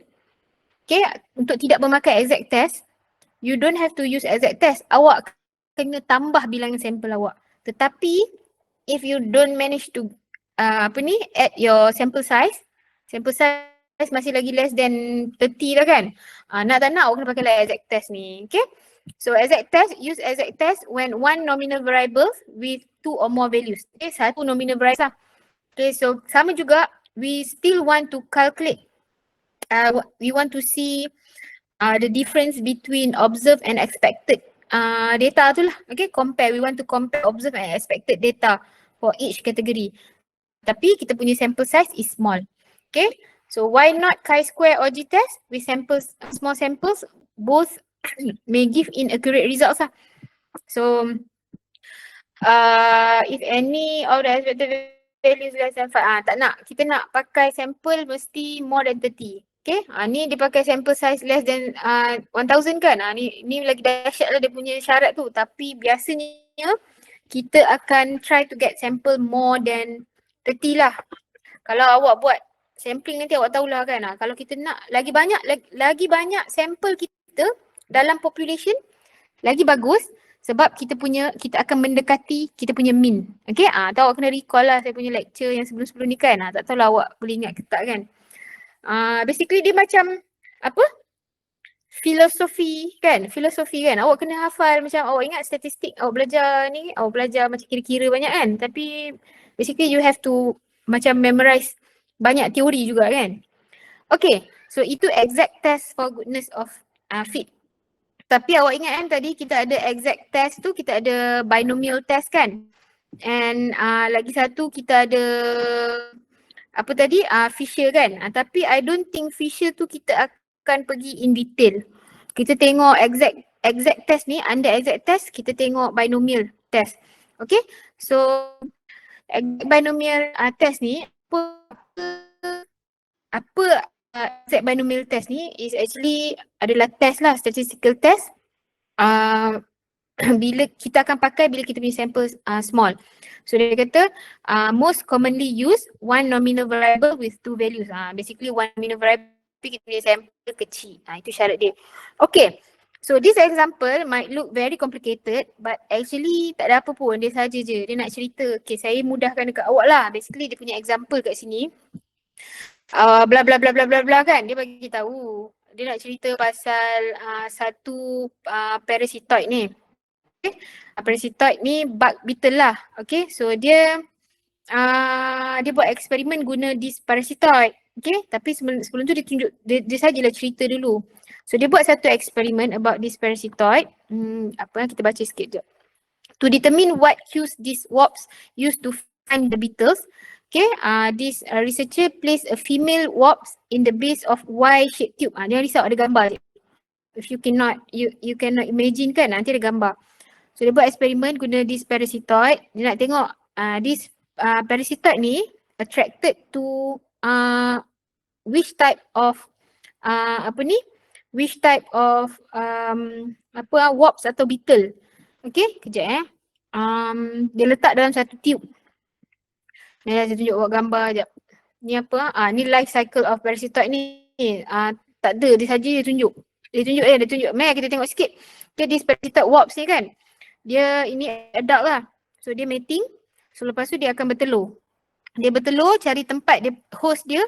untuk tidak memakai exact test, you don't have to use exact test. Awak kena tambah bilangan sampel awak. Tetapi if you don't manage to add your sample size masih lagi less than 30 lah kan. Nak tak nak awak kena pakai like exact test ni. Okay. So use exact test when one nominal variable with two or more values. Okay, satu nominal variable lah. Okay, so sama juga we still want to calculate, we want to see the difference between observed and expected data tu lah. Okay, we want to compare observed and expected data for each category. Tapi kita punya sample size is small. Okay, so why not chi-square or g-test with small samples, both may give inaccurate results lah. So if any of the expected values less than 5, tak nak. Kita nak pakai sample mesti more than 30. Okay, ni dia pakai sample size less than 1000 kan. Ni lagi dahsyat lah dia punya syarat tu. Tapi biasanya kita akan try to get sample more than 30 lah. Kalau awak buat sampling nanti awak tahulah kan. Kalau kita nak lagi banyak sample kita dalam population, lagi bagus sebab kita akan mendekati kita punya mean. Okay, tahu awak kena recall lah saya punya lecture yang sebelum-sebelum ni kan. Tak tahulah awak boleh ingat ke tak kan. Basically dia macam filosofi kan. Awak kena hafal macam awak ingat statistik awak belajar macam kira-kira banyak kan. Tapi basically you have to macam memorize banyak teori juga kan. Okay, so itu exact test for goodness of fit. Tapi awak ingat kan tadi kita ada exact test tu, kita ada binomial test kan. And lagi satu kita ada Fisher kan. Tapi I don't think Fisher tu kita akan pergi in detail. Kita tengok exact test ni, under exact test kita tengok binomial test. Okay, so binomial test ni exact binomial test ni is actually adalah test lah, statistical test. Bila kita akan pakai bila kita punya sample small. So dia kata most commonly used one nominal variable with two values. Basically one nominal variable kita punya sample kecil. Itu syarat dia. Okay. So this example might look very complicated but actually tak ada apa pun. Dia saja je. Dia nak cerita. Okay, saya mudahkan dekat awak lah. Basically dia punya example kat sini. Bla bla bla bla bla bla kan. Dia bagi tahu. Dia nak cerita pasal satu parasitoid ni. Okay. Parasitoid ni bug beetle lah. Okay, so dia buat eksperimen guna this parasitoid. Okay, tapi sebelum tu dia tunjuk, dia sajalah cerita dulu. So dia buat satu eksperimen about this parasitoid. Kita baca sikit je. To determine what cues these wasps use to find the beetles. Okay, this researcher placed a female wasp in the base of Y-shaped tube. Dia risau ada gambar je. If you cannot imagine kan, nanti ada gambar. So dia buat eksperimen guna this parasitoid. Dia nak tengok this parasitoid ni attracted to which type of wasps atau beetle. Okay, kejap dia letak dalam satu tube. Saya tunjuk awak gambar sekejap. Ni ni life cycle of parasitoid ni. Tak ada, dia saja dia tunjuk. Dia tunjuk. Mari kita tengok sikit. Okay, this parasitoid wasps ni kan. Dia ini adult lah. So dia mating. So lepas tu dia akan bertelur. Dia bertelur, cari tempat dia, host dia.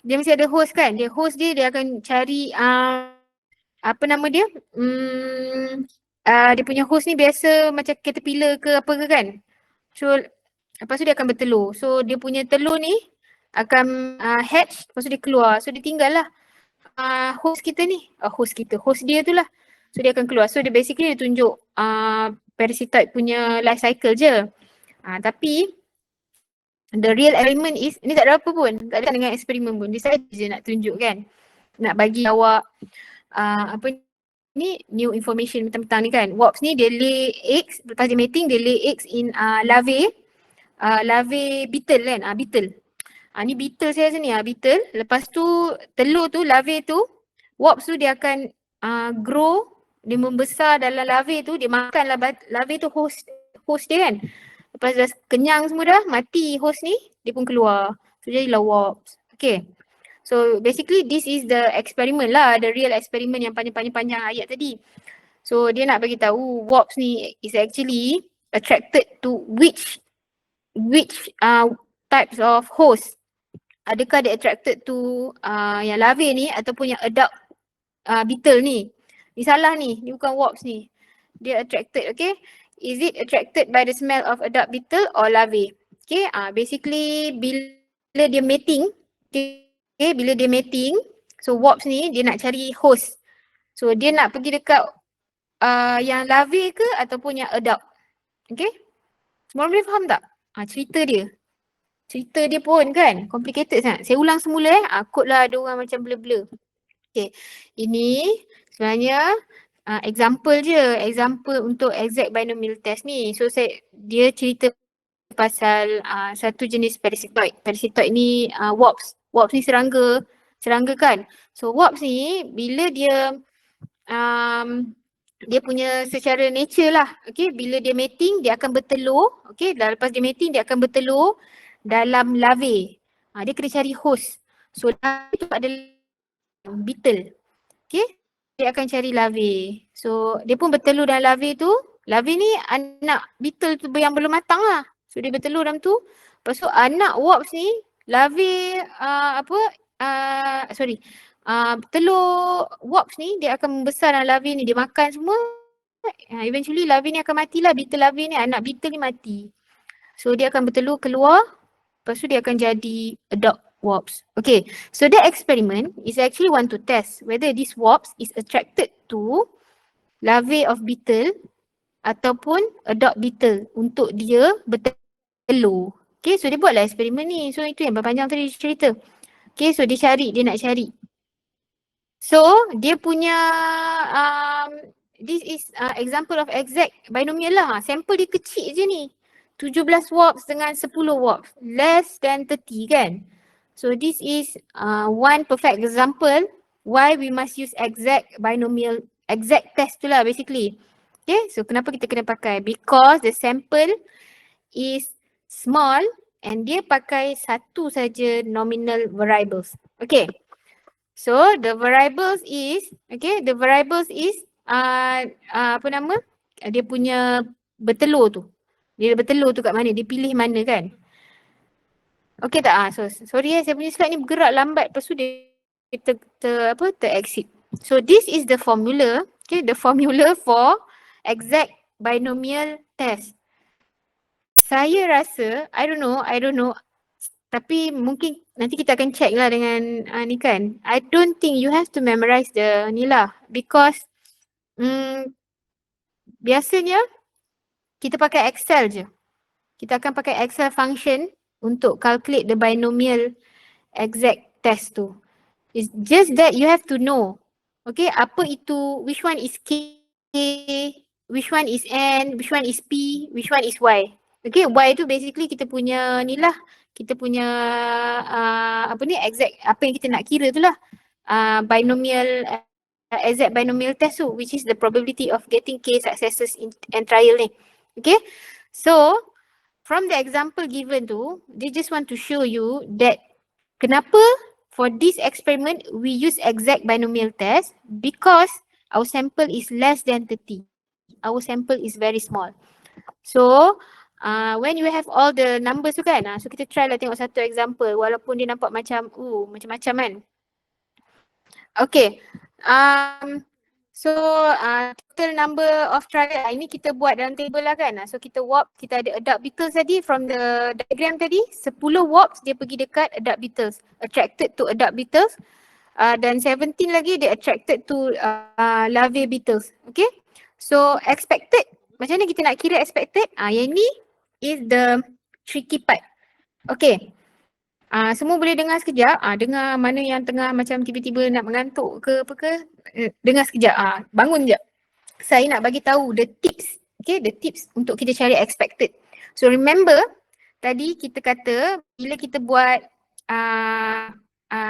Dia mesti ada host kan. Dia akan cari dia punya host ni biasa macam caterpillar ke apa ke kan. So lepas tu dia akan bertelur. So dia punya telur ni akan hatch, lepas tu dia keluar. So dia tinggal lah host kita ni. Host dia tu lah. So dia akan keluar. So dia basically dia tunjuk parasitoid punya life cycle je. Tapi the real element is, ni tak ada apa pun. Tak ada dengan eksperimen pun. Dia saja je nak tunjuk kan. Nak bagi awak ni new information mentang-mentang ni kan. Wasp ni dia lay eggs, lepas dia mating dia lay eggs in larvae beetle kan, beetle. Ni beetle saya sini beetle. Lepas tu telur tu, larvae tu, wasp tu dia akan grow, dia membesar dalam larvae tu, dia makan larvae tu host dia kan. Lepas dah kenyang semua dah, mati host ni, dia pun keluar. So jadilah wasp. Okay. So basically this is the experiment lah, the real experiment yang panjang ayat tadi. So dia nak bagi tahu wasp ni is actually attracted to which types of host. Adakah dia attracted to yang larvae ni ataupun yang adult beetle ni. Ni salah ni bukan wasp ni. Dia attracted, okay. Is it attracted by the smell of adult beetle or larvae? Okay, basically bila dia mating, bila dia mating, so wasp ni dia nak cari host. So dia nak pergi dekat yang larvae ke ataupun yang adult. Okay, semua orang boleh faham tak? Cerita dia pun kan complicated sangat. Saya ulang semula kot lah ada orang macam blur-blur. Okay, ini sebenarnya example je, example untuk exact binomial test ni. So dia cerita pasal satu jenis parasitoid. Parasitoid ni wasp. Wasp ni serangga kan. So wasp ni bila dia dia punya secara nature lah, okay, bila dia mating dia akan bertelur, okay, dan lepas dia mating dia akan bertelur dalam larvae. Dia kena cari host. So larvae tu adalah beetle, okay, dia akan cari larvae. So dia pun bertelur dalam larvae tu. Larvae ni anak beetle tu yang belum matang lah. So dia bertelur dalam tu. Lepas tu anak wasp ni larvae telur wasp ni dia akan membesar dalam larvae ni, dia makan semua. Eventually larvae ni akan matilah, beetle larvae ni, anak beetle ni mati. So dia akan bertelur keluar, lepas tu dia akan jadi adult wasp. Okay, so that experiment is actually want to test whether this wasp is attracted to larvae of beetle ataupun adult beetle untuk dia bertelur. Okay, so dia buatlah eksperimen ni. So itu yang berpanjang tadi cerita. Okay, so dia nak cari. So dia punya this is example of exact binomial lah. Sampel dia kecil je ni. 17 wasps dengan 10 wasps. Less than 30 kan. So this is one perfect example why we must use exact binomial, exact test tu lah basically. Okay, so kenapa kita kena pakai? Because the sample is small and dia pakai satu saja nominal variables. Okay, so the variables is, dia punya bertelur tu. Dia bertelur tu kat mana, dia pilih mana kan. Okay tak? So sorry saya punya slide ni bergerak lambat, lepas tu dia ter-exit. So this is the formula, okay, the formula for exact binomial test. Saya rasa, I don't know, tapi mungkin nanti kita akan check lah dengan ni kan. I don't think you have to memorize the ni lah, because biasanya kita pakai Excel je. Kita akan pakai Excel function untuk calculate the binomial exact test tu. It's just that you have to know, okay, apa itu, which one is K, which one is N, which one is P, which one is Y. Okay, Y tu basically kita punya ni lah, kita punya exact, apa yang kita nak kira tu lah, binomial, exact binomial test tu, which is the probability of getting K successes in trial ni. Okay, so from the example given tu, they just want to show you that kenapa for this experiment we use exact binomial test, because our sample is less than 30. Our sample is very small. So when you have all the numbers tu kan, so kita try lah tengok satu example walaupun dia nampak macam macam-macam kan. Okay, so total number of trial ini kita buat dalam table lah kan. So kita ada adult beetles tadi from the diagram tadi, 10 wasps dia pergi dekat adult beetles, attracted to adult beetles, dan 17 lagi dia attracted to larvae beetles. Okay, so expected, macam mana kita nak kira expected? Yang ni is the tricky part. Okay, Semua boleh dengar sekejap. Dengar mana yang tengah macam tiba-tiba nak mengantuk ke apa ke. Dengar sekejap. Bangun sekejap. Saya nak bagi tahu the tips. Okay, the tips untuk kita cari expected. So remember, tadi kita kata bila kita buat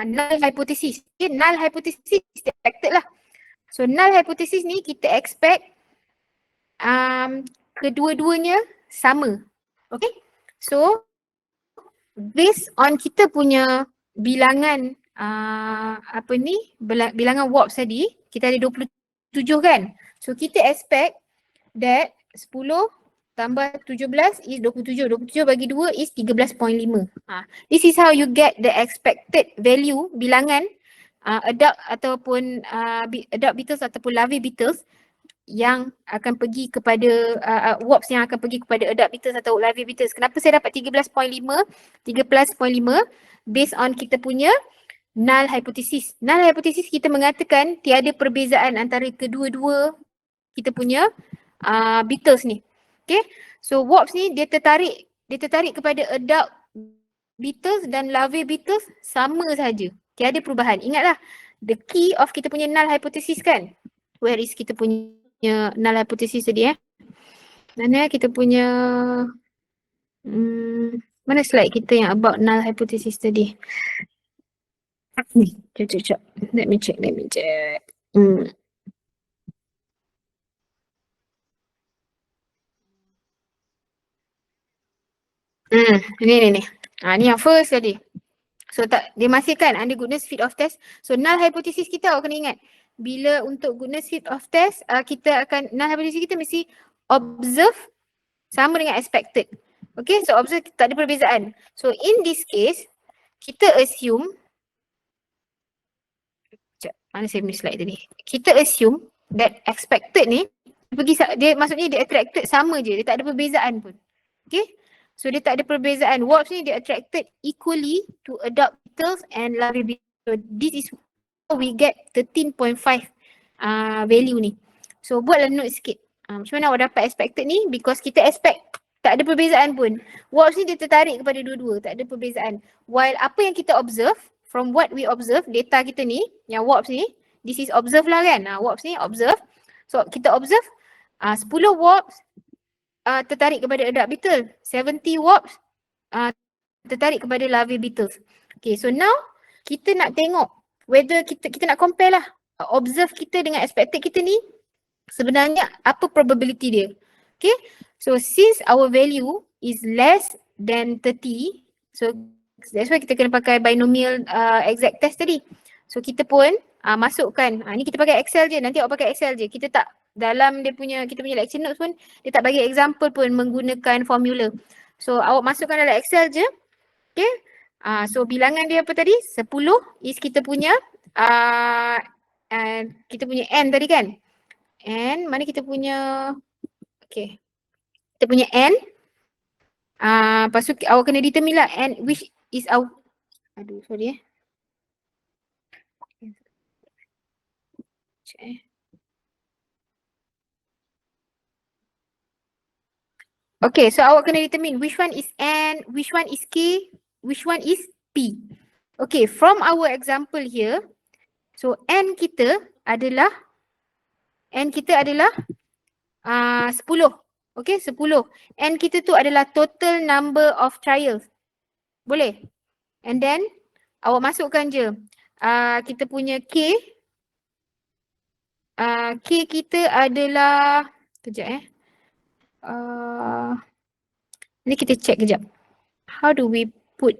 null hypothesis. Okay, null hypothesis is expected lah. So null hypothesis ni kita expect kedua-duanya sama. Okay, so based on kita punya bilangan bilangan warps tadi, kita ada 27 kan. So kita expect that 10 tambah 17 is 27. 27 bagi 2 is 13.5. This is how you get the expected value bilangan adult ataupun adult beetles ataupun larvae beetles yang akan pergi kepada warps yang akan pergi kepada adult beetles atau larvae beetles. Kenapa saya dapat 13.5 based on kita punya null hypothesis. Null hypothesis kita mengatakan tiada perbezaan antara kedua-dua kita punya beetles ni. Okay, so warps ni dia tertarik kepada adult beetles dan larvae beetles sama saja. Tiada perubahan. Ingatlah, the key of kita punya null hypothesis kan. Where is kita punya null hypothesis tadi Mana kita punya mana slide kita yang about null hypothesis tadi? Ni, jap. Let me check. Ni. Ni yang first tadi. So dia masih kan under goodness fit of test. So null hypothesis kita awak kena ingat. Bila untuk goodness fit of test, kita akan null hypothesis kita mesti observe sama dengan expected. Okay, so observe tak ada perbezaan. So in this case, kita assume mana saya punya slide tadi. Kita assume that expected ni maksudnya dia attracted sama je, dia tak ada perbezaan pun. Okay, so dia tak ada perbezaan. Warps ni dia attracted equally to adult beetles and larvae beetles. So this is how we get 13.5 value ni. So buatlah note sikit. Macam mana awak dapat expected ni? Because kita expect tak ada perbezaan pun. Warps ni dia tertarik kepada dua-dua, tak ada perbezaan. While apa yang kita observe, from what we observe, data kita ni, yang warps ni, this is observe lah kan. Warps ni observe. So kita observe 10 warps tertarik kepada adult beetle, 70 warps tertarik kepada larvae beetles. Okay, so now kita nak tengok whether kita nak compare lah observe kita dengan expected kita ni sebenarnya apa probability dia. Okay, so since our value is less than 30, so that's why kita kena pakai binomial exact test tadi. So kita pun masukkan, ni kita pakai Excel je, nanti awak pakai Excel je. Kita tak dalam kita punya lecture notes pun dia tak bagi example pun menggunakan formula. So awak masukkan dalam Excel je. Okay, so bilangan dia apa tadi? 10 is kita punya N tadi kan. N, mana kita punya, okay, kita punya N. Lepas tu awak kena determine lah N which is our, sorry Okay, so awak kena determine which one is N, which one is K, which one is P. Okay, from our example here, so N kita adalah 10. Okay, 10. N kita tu adalah total number of trials. Boleh? And then awak masukkan je kita punya K. K kita adalah, kejap ni kita check kejap. How do we put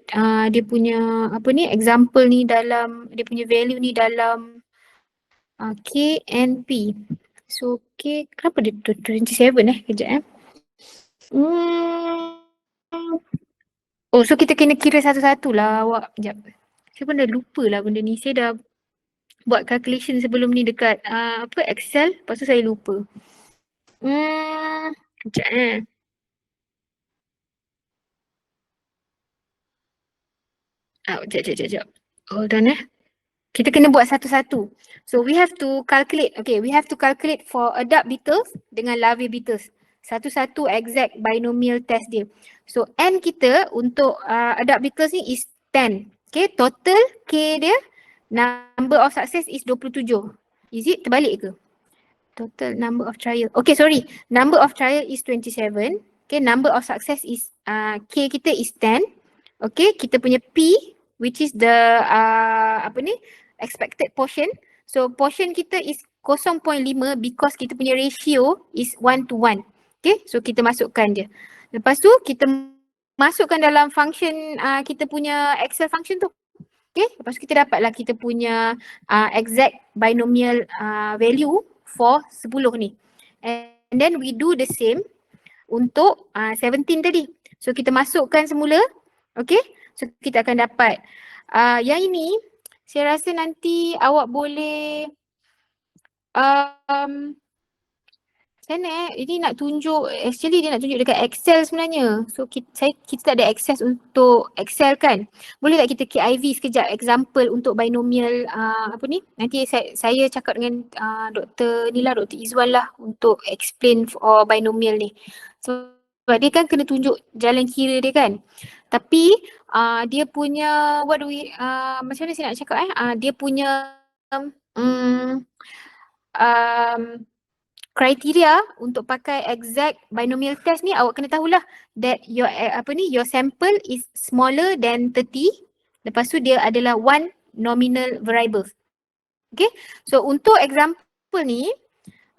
dia punya example ni dalam, dia punya value ni dalam K and P. So K, kenapa dia 27 kejap Oh, so kita kena kira satu-satu lah awak. Sekejap. Saya pun dah lupa lah benda ni. Saya dah buat calculation sebelum ni dekat Excel. Lepas tu saya lupa. Sekejap Sekejap. Hold on Kita kena buat satu-satu. So we have to calculate. Okay, we have to calculate for adult beetles dengan larvae beetles. Satu-satu exact binomial test dia. So N kita untuk adult beetles ni is 10. Okay, total K dia, number of success is 27. Is it terbalik ke? Total number of trial. Okay, sorry. Number of trial is 27. Okay, number of success is, K kita is 10. Okay, kita punya P, which is the, expected portion. So, portion kita is 0.5 because kita punya ratio is 1:1. Okay, so kita masukkan je. Lepas tu, kita masukkan dalam function, kita punya Excel function tu. Okay, lepas tu kita dapatlah kita punya exact binomial value for 10 ni. And then we do the same untuk 17 tadi. So kita masukkan semula. Okay, so kita akan dapat. Yang ini saya rasa nanti awak boleh ini nak tunjuk, actually dia nak tunjuk dekat Excel sebenarnya. So kita tak ada access untuk Excel kan. Boleh tak kita KIV sekejap example untuk binomial nanti saya cakap dengan Dr. Nila, Dr. Izwan lah untuk explain for binomial ni. Sebab dia kan kena tunjuk jalan kira dia kan. Tapi dia punya macam mana saya nak cakap dia punya kriteria untuk pakai exact binomial test ni, awak kena tahulah that your your sample is smaller than 30. Lepas tu dia adalah one nominal variable. Okay, so untuk example ni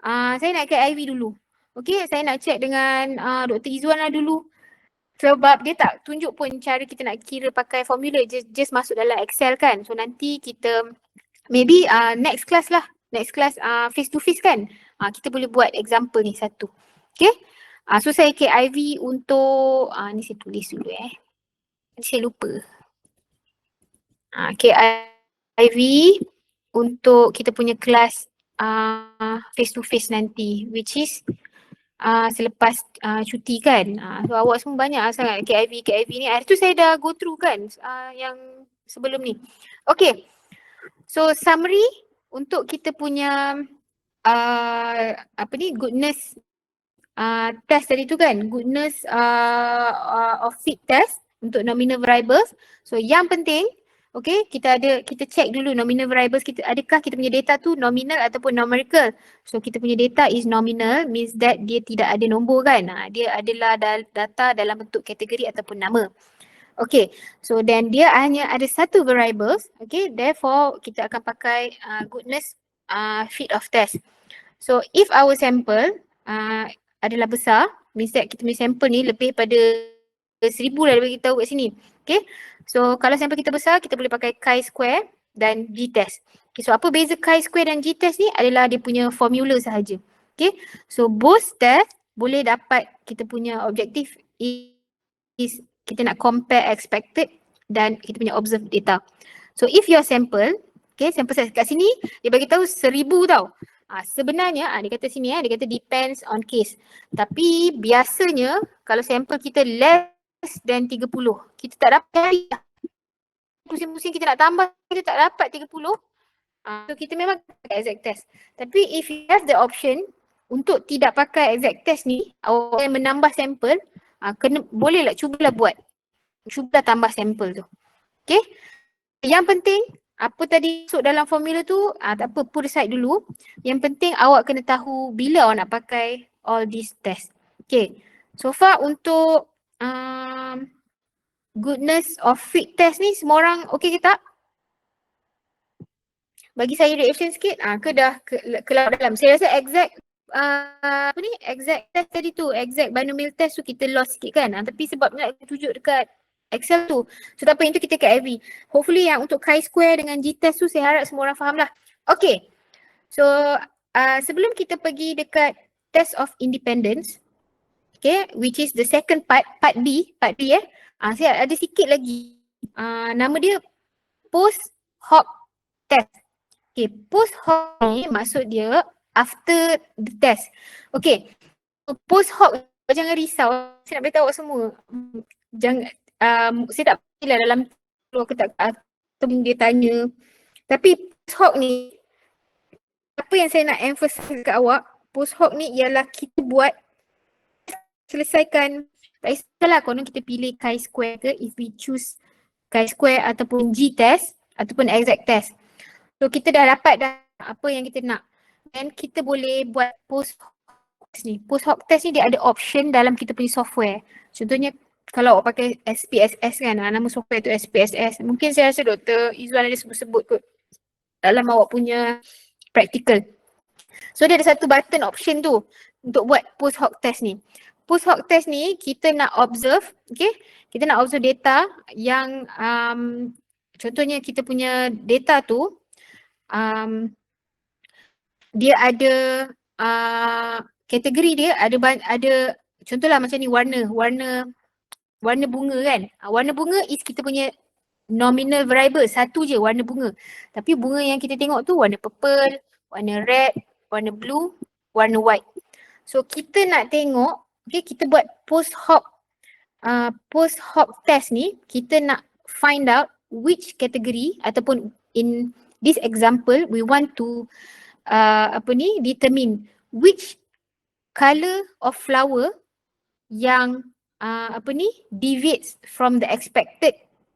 saya nak ke IV dulu. Okay, saya nak check dengan Dr. Izwan lah dulu. Sebab dia tak tunjuk pun cara kita nak kira pakai formula, just masuk dalam Excel kan. So nanti kita maybe next class lah. Next class face to face kan. Kita boleh buat example ni satu. Okay. So saya KIV untuk ni saya tulis dulu Nanti saya lupa. KIV untuk kita punya kelas face to face nanti, which is selepas cuti kan. So awak semua banyak sangat KIV ni. Hari tu saya dah go through kan yang sebelum ni. Okay. So summary untuk kita punya goodness test tadi tu kan, goodness of fit test untuk nominal variables. So yang penting, okay, kita check dulu nominal variables kita, adakah kita punya data tu nominal ataupun numerical. So kita punya data is nominal, means that dia tidak ada nombor kan, dia adalah data dalam bentuk kategori ataupun nama. Okay, so then dia hanya ada satu variables. Okay, therefore kita akan pakai goodness fit of test. So if our sample adalah besar, means that kita punya sample ni lebih pada 1000 lah dia bagi tahu kat sini. Okay, so kalau sample kita besar, kita boleh pakai chi-square dan g-test. Okay, so apa beza chi-square dan g-test ni adalah dia punya formula sahaja. Okay, so both test boleh dapat kita punya objektif is kita nak compare expected dan kita punya observed data. So if your sample, okay, sample size kat sini dia bagi tahu 1000 tau. Sebenarnya dia kata sini dia kata depends on case. Tapi biasanya kalau sample kita less than 30, kita tak dapat pusing-pusing kita nak tambah, kita tak dapat 30. So kita memang pakai exact test. Tapi if you have the option untuk tidak pakai exact test ni, awak yang menambah sampel, bolehlah cubalah buat. Cubalah tambah sampel tu. Okay. Yang penting apa tadi masuk dalam formula tu, tak apa, put aside dulu. Yang penting awak kena tahu bila awak nak pakai all these test. Okay. So far untuk goodness of fit test ni semua orang okay ke tak? Bagi saya reaction sikit, ke dah ke laut dalam. Saya rasa exact exact test tadi tu, exact binomial test tu kita lost sikit kan. Tapi sebab nak tunjuk dekat Excel tu. So tak apa, itu kita kat IV. Hopefully yang untuk chi-square dengan g-test tu saya harap semua orang faham lah. Okay. So sebelum kita pergi dekat test of independence, okay, which is the second part B saya ada sikit lagi. Nama dia post hoc test. Okay, post hoc ni maksud dia after the test. Okay, post hoc jangan risau. Saya nak beritahu awak semua. Jangan, saya tak pilih dalam aku tak dia tanya. Tapi post hoc ni, apa yang saya nak emphasize kat awak, post hoc ni ialah kita buat selesaikan. Tak kisahlah konon kita pilih chi-square ke, if we choose chi-square ataupun g-test ataupun exact test. So kita dah dapat dah apa yang kita nak. Dan kita boleh buat post hoc test ni. Post hoc test ni dia ada option dalam kita punya software. Contohnya kalau awak pakai SPSS kan, nama software tu SPSS. Mungkin saya rasa Dr. Izzuan ada sebut-sebut kot dalam awak punya practical. So dia ada satu button option tu untuk buat post hoc test ni. Post hoc test ni kita nak observe, okay? Kita nak observe data yang contohnya kita punya data tu dia ada kategori dia ada contohlah macam ni warna bunga kan. Warna bunga is kita punya nominal variable, satu je warna bunga. Tapi bunga yang kita tengok tu warna purple, warna red, warna blue, warna white. So kita nak tengok, okay, kita buat post hoc test ni, kita nak find out which category ataupun in this example we want to determine which colour of flower yang deviates from the expected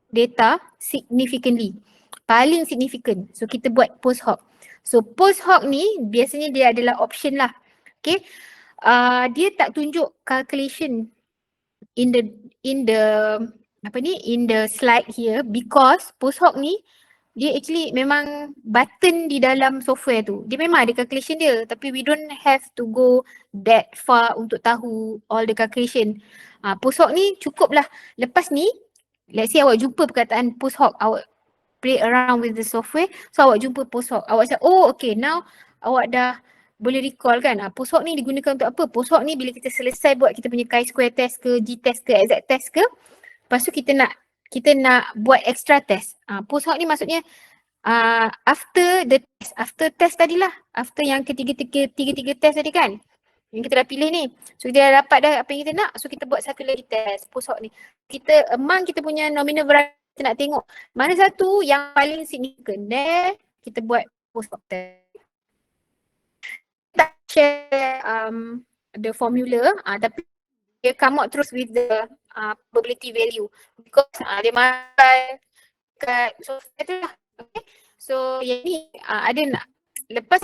data significantly, paling significant. So kita buat post hoc. So post hoc ni biasanya dia adalah option lah. Okay. Dia tak tunjuk calculation in the slide here because post hoc ni dia actually memang button di dalam software tu. Dia memang ada calculation dia tapi we don't have to go that far untuk tahu all the calculation. Post hoc ni cukup lah. Lepas ni, let's say awak jumpa perkataan post hoc, awak play around with the software, so awak jumpa post hoc. Awak cakap, oh okay, now awak dah boleh recall kan. Post hoc ni digunakan untuk apa? Post hoc ni bila kita selesai buat kita punya chi-square test ke, g-test ke, exact test ke, lepas tu kita nak buat extra test. Post hoc ni maksudnya after test tadilah, after yang tiga test tadi kan, yang kita dah pilih ni. So kita dah dapat dah apa yang kita nak, so kita buat satu lagi test post hoc ni. Kita among kita punya nominal variable, kita nak tengok mana satu yang paling significant. Then kita buat post hoc test. Tak share the formula tapi dia come out terus with the probability value because dia makan kat software tu lah. Okay. So yang ni ada nak lepas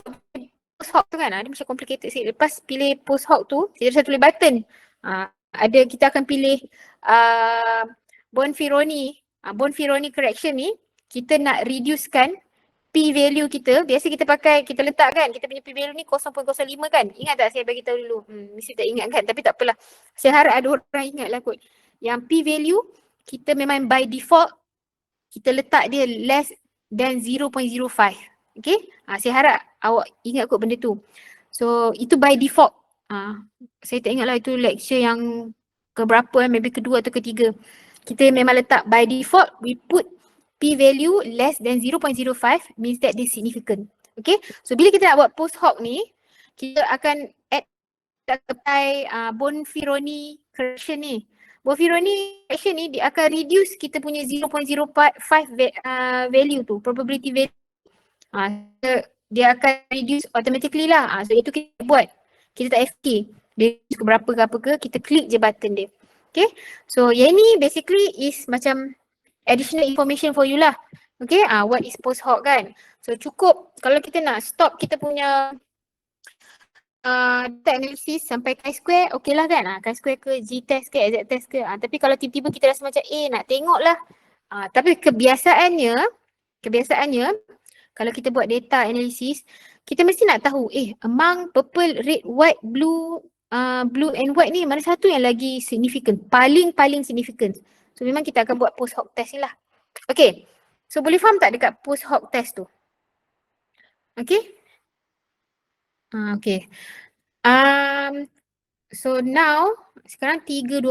post hoc tu kan, dia macam complicated sikit. Lepas pilih post hoc tu, kita ada satu tulis button. Kita akan pilih Bonferroni correction ni, kita nak reducekan P value kita. Biasa kita letak kan, kita punya P value ni 0.05 kan. Ingat tak saya bagi tahu dulu? Mesti tak ingat kan, tapi tak apalah. Saya harap ada orang ingat lah kot. Yang P value kita memang by default kita letak dia less than 0.05. Okay, saya harap awak ingat kot benda tu. So itu by default. Saya tak ingat lah itu lecture yang keberapa, maybe kedua atau ketiga. Kita memang letak by default we put P value less than 0.05 means that is significant. Okay, so bila kita nak buat post hoc ni, kita akan apply Bonferroni correction ni. Bonferroni correction ni dia akan reduce kita punya 0.05 value tu, probability value. Dia akan reduce automatically lah. So itu kita buat. Kita tak FK. Dia ke berapa ke apa ke, kita klik je button dia. Okay. So yang ni basically is macam additional information for you lah. Okay. What is post hoc kan. So cukup kalau kita nak stop kita punya data analysis sampai chi-square, okay lah kan. Chi-square ke, g-test ke, exact test ke. Tapi kalau tiba-tiba kita rasa macam nak tengok lah. Tapi kebiasaannya kalau kita buat data analysis, kita mesti nak tahu among purple, red, white, blue and white ni mana satu yang lagi significant, paling significant. So memang kita akan buat post hoc test ni lah. Okay, so boleh faham tak dekat post hoc test tu? Okay. Okay. So now sekarang 3.12.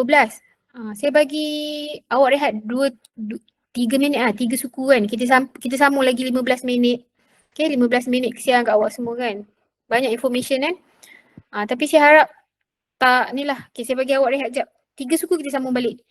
Saya bagi awak rehat 3 minit 3 suku kan. Kita sambung lagi 15 minit. Okay, 15 minit kesian kat awak semua kan. Banyak information kan. Tapi saya harap tak ni lah. Okay, saya bagi awak rehat jap. 3 suku kita sambung balik.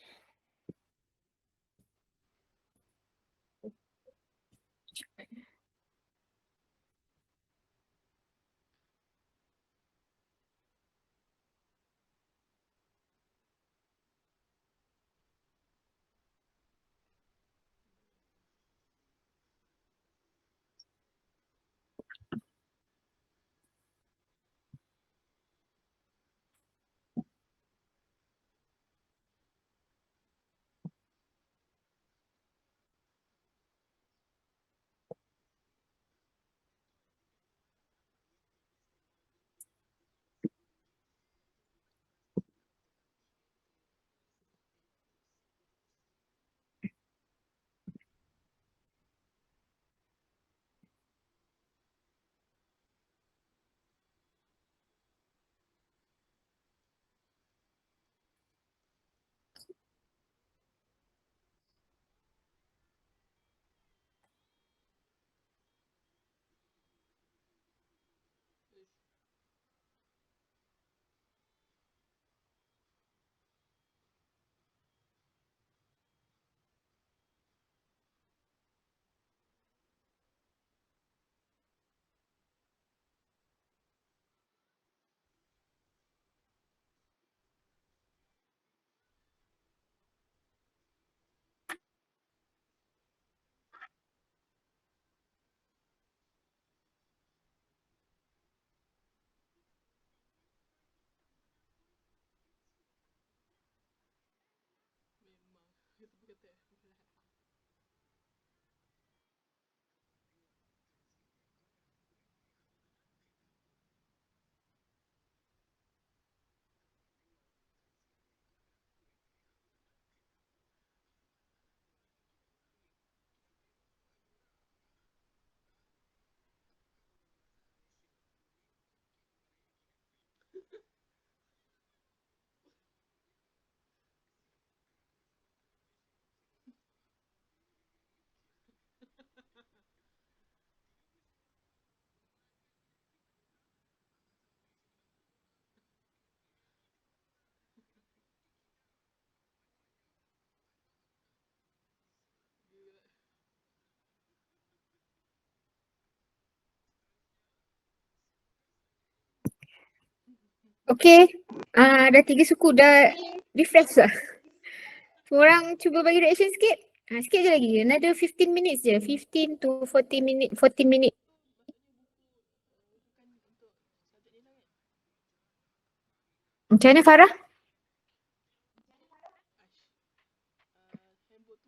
Okay. Dah 3 suku dah refresh dah. Korang cuba bagi reaction sikit. Sikit je lagi. Another 15 minutes je. 15 to 40 minit. 40 minit. Macam mana Farah?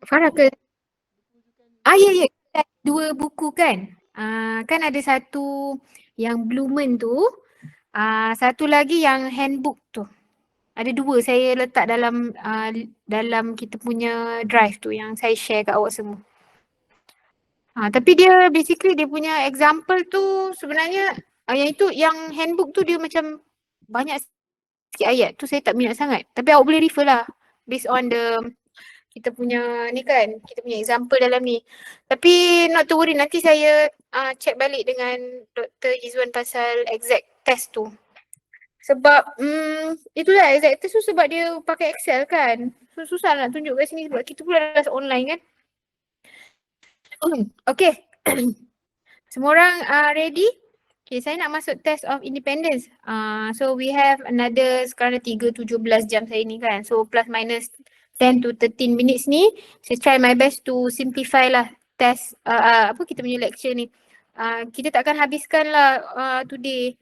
Farah ke? Ya, ya. Dua buku kan? Kan ada satu yang Blumen tu. Satu lagi yang handbook tu. Ada dua saya letak dalam kita punya drive tu yang saya share kat awak semua. Tapi dia basically dia punya example tu sebenarnya yang itu yang handbook tu dia macam banyak sikit ayat tu saya tak minat sangat. Tapi awak boleh refer lah based on kita punya ni kan, kita punya example dalam ni. Tapi not to worry, nanti saya check balik dengan Dr. Izzuan pasal exact test tu. Sebab itulah exact test tu sebab dia pakai Excel kan. So susah nak tunjuk kat sini sebab kita pula kelas online kan. Okay. Semua orang ready? Okay, saya nak masuk test of independence. So we have another sekarang dah 3:17 jam saya ni kan. So plus minus 10 to 13 minutes ni, saya try my best to simplify lah test kita punya lecture ni. Kita takkan habiskan lah today.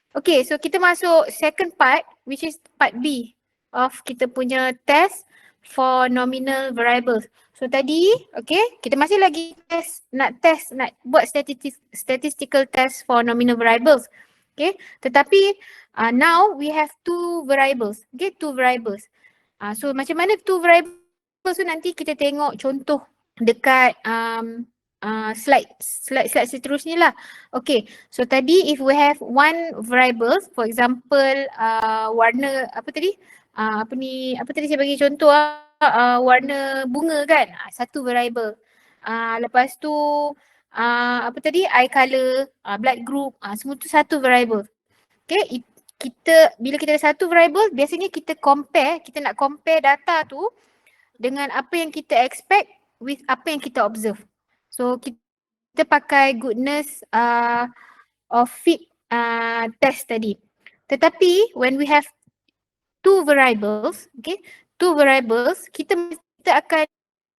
Okay, so kita masuk second part which is part B of kita punya test for nominal variables. So tadi, okay, kita masih lagi nak buat statistical test for nominal variables. Okay, tetapi now we have two variables. Okay, two variables. So macam mana two variables tu nanti kita tengok contoh dekat slide seterusnya lah. Okay, so tadi if we have one variable, for example warna apa tadi saya bagi contoh warna bunga kan, satu variable. Lepas tu eye color, blood group, semua tu satu variable. Okay, bila kita ada satu variable, biasanya kita nak compare data tu dengan apa yang kita expect with apa yang kita observe. So kita pakai goodness of fit test tadi. Tetapi when we have two variables, kita akan,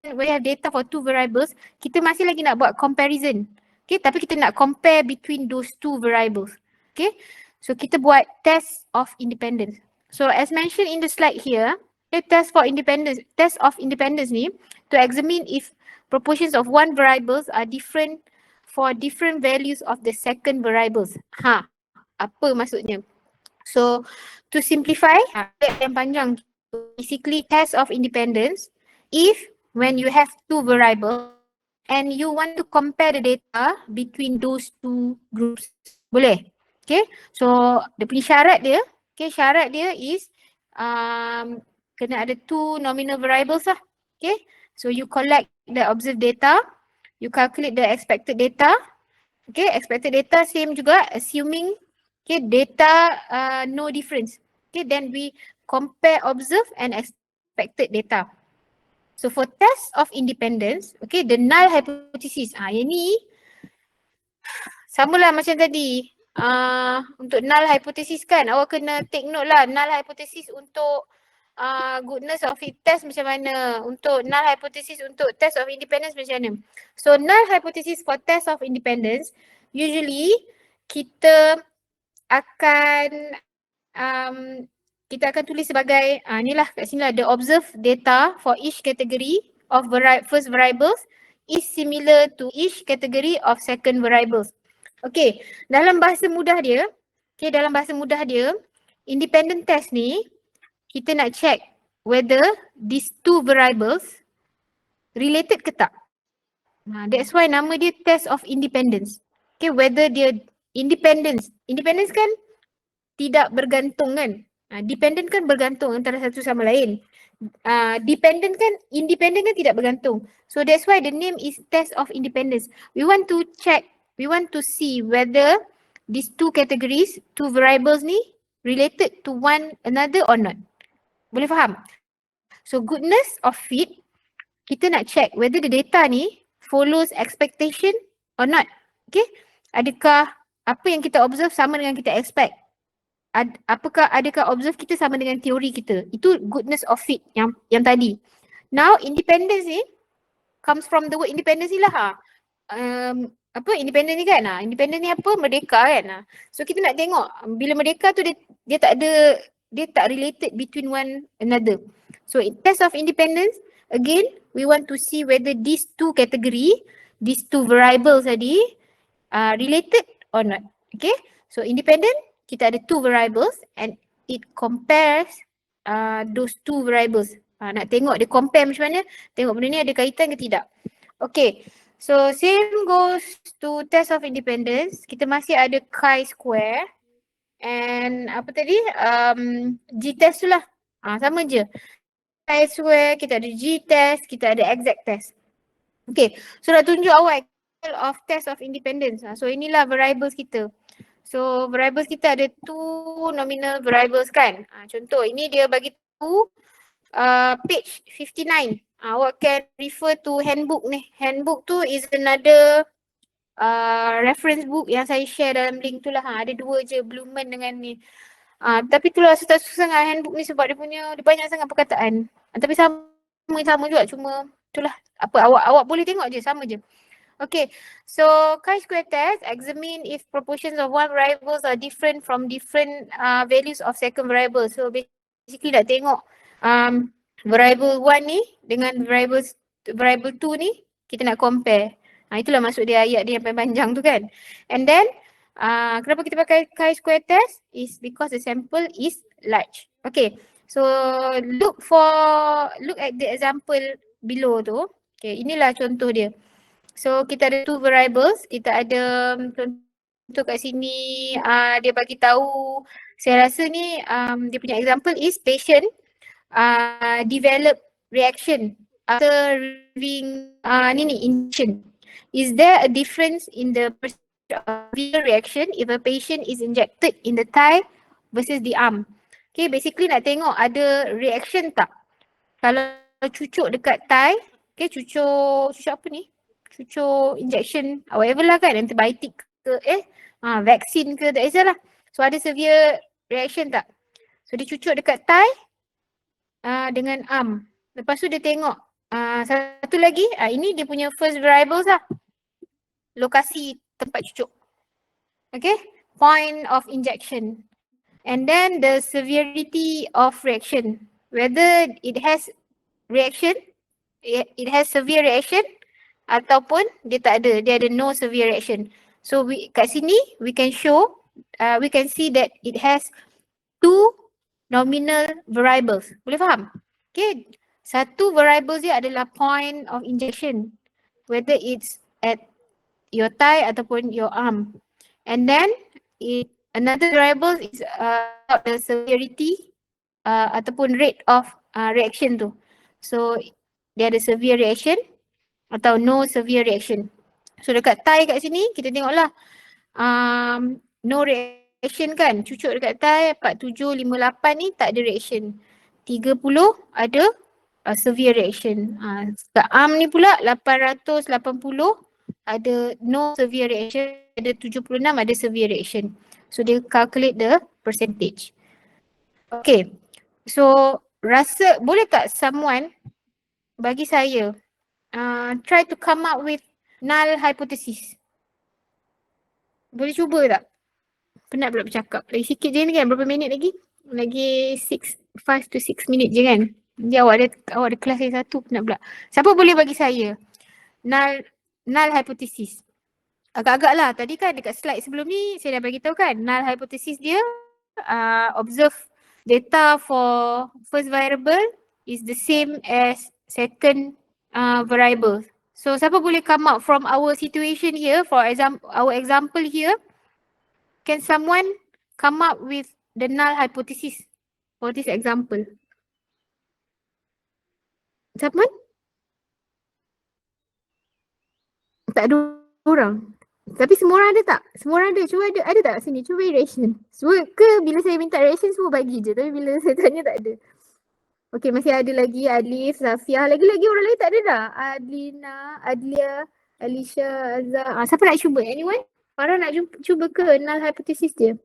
when we have data for two variables, kita masih lagi nak buat comparison. Okay, tapi kita nak compare between those two variables. Okay, so kita buat test of independence. So as mentioned in the slide here, test of independence ni to examine if proportions of one variables are different for different values of the second variables. Apa maksudnya? So to simplify, yang panjang, basically test of independence if when you have two variables and you want to compare the data between those two groups. Boleh? Okay, so dia punya syarat dia is kena ada two nominal variables lah. Okay, so you collect the observed data, you calculate the expected data. Okay, expected data same juga, assuming data no difference. Okay, then we compare observed and expected data. So for test of independence, okay, the null hypothesis, yang ni samalah macam tadi. Untuk null hypothesis kan, awak kena take note lah null hypothesis untuk goodness of fit test macam mana, untuk null hypothesis untuk test of independence macam mana. So null hypothesis for test of independence, usually kita akan tulis sebagai ni lah kat sini lah, the observed data for each category of first variables is similar to each category of second variables. Okay, dalam bahasa mudah dia, independent test ni kita nak check whether these two variables related ke tak. That's why nama dia test of independence. Okay, whether dia independence kan tidak bergantung kan. Dependent kan bergantung antara satu sama lain. Independent kan tidak bergantung. So that's why the name is test of independence. We want to see whether these two categories, two variables ni related to one another or not. Boleh faham? So goodness of fit, kita nak check whether the data ni follows expectation or not. Okay? Adakah apa yang kita observe sama dengan kita expect? adakah observe kita sama dengan teori kita. Itu goodness of fit yang tadi. Now independence ni comes from the word independence ni lah. Independent ni kan? Independent ni apa? Merdeka kan? So kita nak tengok bila merdeka tu dia tak related between one another. So in test of independence, again we want to see whether these two category, these two variables tadi are related or not. Okay? So independent, kita ada two variables and it compares those two variables. Nak tengok dia compare macam mana, tengok benda ni ada kaitan ke tidak. Okay. So same goes to test of independence. Kita masih ada chi-square and apa tadi? G-test tu lah. Sama je. Chi-square, kita ada G-test, kita ada exact test. Okay. So nak tunjuk awal of test of independence. So inilah variables kita. So variables kita ada two nominal variables kan. Contoh ini dia bagi tahu page 59. Awak can refer to handbook ni. Handbook tu is another reference book yang saya share dalam link tu lah. Ada dua je, Blumen dengan ni. Tapi tu lah saya tak suka sangat handbook ni sebab dia banyak sangat perkataan. Tapi sama juga, cuma tu lah. Awak boleh tengok je, sama je. Okay, so chi-square test examine if proportions of one variables are different from different values of second variable. So basically nak tengok variable 1 ni dengan variable 2 ni kita nak compare. Itulah maksud dia ayat dia yang paling panjang tu kan. And then kenapa kita pakai chi-square test is because the sample is large. Okay, so look at the example below tu. Okay, inilah contoh dia. So kita ada two variables, kita ada contoh kat sini dia bagi tahu, saya rasa ni dia punya example is patient develop reaction after receiving injection. Is there a difference in the reaction if a patient is injected in the thigh versus the arm? Okay, basically nak tengok ada reaction tak. Kalau cucuk dekat thigh, okay, cucuk apa ni? Cucuk injection, whatever lah kan, antibiotik ke vaksin ke, tak kisah lah. So ada severe reaction tak? So dia cucuk dekat thigh dengan arm. Lepas tu dia tengok satu lagi, ini dia punya first variables lah. Lokasi tempat cucuk. Okay, point of injection. And then the severity of reaction. Whether it has reaction, it has severe reaction ataupun dia tak ada, dia ada no severe reaction. So kat sini we can show, we can see that it has two nominal variables. Boleh faham? Okay, satu variable dia adalah point of injection, whether it's at your thigh ataupun your arm. And then another variable is about the severity ataupun rate of reaction tu. So dia ada severe reaction atau no severe reaction. So dekat thigh kat sini kita tengoklah no reaction kan. Cucuk dekat thigh 47, 58 ni tak ada reaction. 30 ada severe reaction. Dekat arm ni pula 880 ada no severe reaction. Ada 76 ada severe reaction. So dia calculate the percentage. Okay. So rasa boleh tak someone bagi saya try to come up with null hypothesis. Boleh cuba tak? Penat pula bercakap. Lagi sikit je ni kan, berapa minit lagi? Lagi 5 to 6 minit je kan. Jadi awak ada kelas lagi satu, penat pula. Siapa boleh bagi saya null hypothesis? Agak-agak lah, tadi kan dekat slide sebelum ni saya dah bagi tahu kan, null hypothesis dia observe data for first variable is the same as second variable. So siapa boleh come out from our situation here, for example, our example here, can someone come up with the null hypothesis for this example? Siapa? Tak ada orang. Tapi semua orang ada tak? Semua orang ada. Cuba ada tak sini? Cuba reaction. Semua ke bila saya minta reaction semua bagi je. Tapi bila saya tanya tak ada. Okay, masih ada lagi Alif, Zafiah. Lagi-lagi orang lain tak ada dah. Adlina, Adlia, Alicia, Azhar. Siapa nak cuba? Anyone? Farah nak cuba ke null hypothesis dia?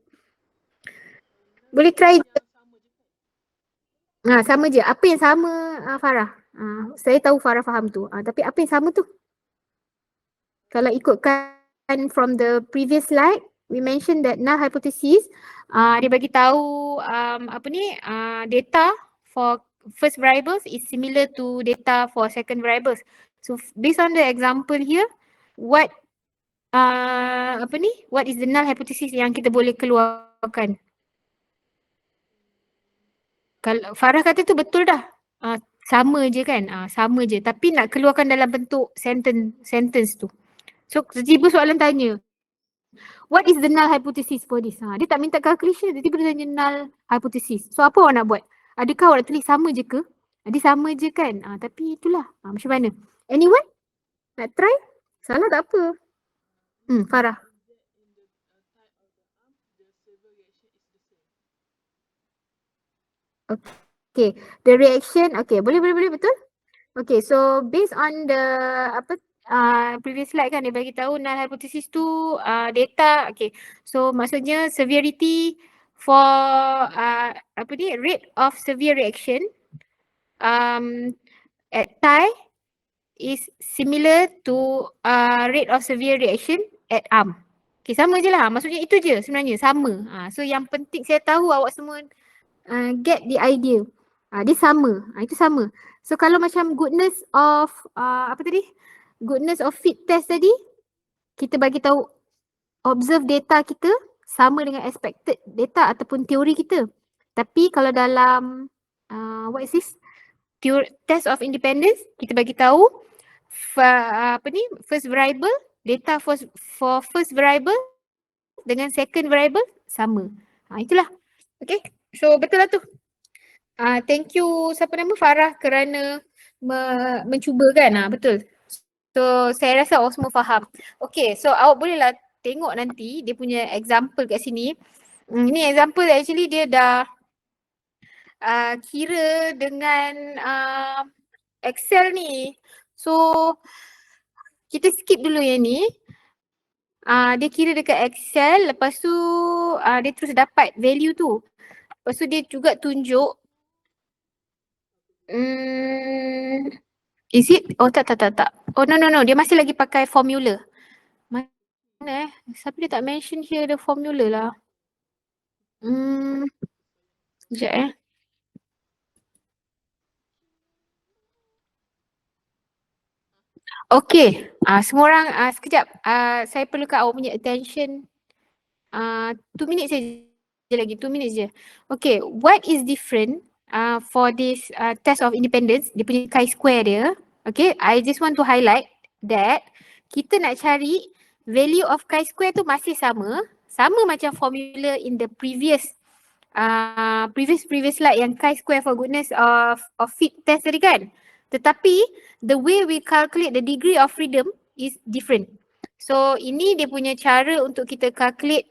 Boleh try. Sama je. Apa yang sama Farah? Saya tahu Farah faham tu. Tapi apa yang sama tu? Kalau ikutkan from the previous slide, we mentioned that null hypothesis, dia bagi tahu data for first variables is similar to data for second variables. So based on the example here, what is the null hypothesis yang kita boleh keluarkan? Kalau Farah kata tu betul dah. Sama je kan? Sama je. Tapi nak keluarkan dalam bentuk sentence tu. So tiba soalan tanya, what is the null hypothesis for this? Dia tak minta calculation, dia tiba-tiba tanya null hypothesis. So apa awak nak buat? Adakah awak nak tulis sama je ke? Dia sama je kan? Tapi itulah. Macam mana? Anyone? Nak try? Salah tak apa. Farah. Okay. The reaction, okay. Boleh betul? Okay, so based on the previous slide kan dia bagi tahu null hypothesis tu data, okay. So maksudnya severity for rate of severe reaction at Thai is similar to rate of severe reaction at arm. Okay, sama je lah. Maksudnya itu je sebenarnya, sama. So yang penting saya tahu awak semua get the idea. Dia sama. Itu sama. So kalau macam goodness of goodness of fit test tadi, kita bagi tahu observe data kita sama dengan expected data ataupun teori kita. Tapi kalau dalam what is this? Test of independence, kita bagi tahu first variable, data for first variable dengan second variable sama. Itulah. Okay. So betul lah tu. Thank you siapa nama Farah kerana mencuba kan. Betul. So saya rasa awak semua faham. Okay, so awak bolehlah tengok nanti dia punya example kat sini. Ini example actually dia dah kira dengan Excel ni. So kita skip dulu yang ni. Dia kira dekat Excel, lepas tu dia terus dapat value tu. Lepas tu dia juga tunjuk is it? Oh tak. Oh no. Dia masih lagi pakai formula. Mana Siapa dia tak mention here the formula lah. Sekejap Okay. Semua orang sekejap. Saya perlukan awak punya attention. 2 minit saja lagi. 2 minit je. Okay. What is different for this test of independence, dia punya chi-square dia. Okay, I just want to highlight that kita nak cari value of chi-square tu masih sama macam formula in the previous slide yang chi-square for goodness of fit test tadi kan. Tetapi the way we calculate the degree of freedom is different. So ini dia punya cara untuk kita calculate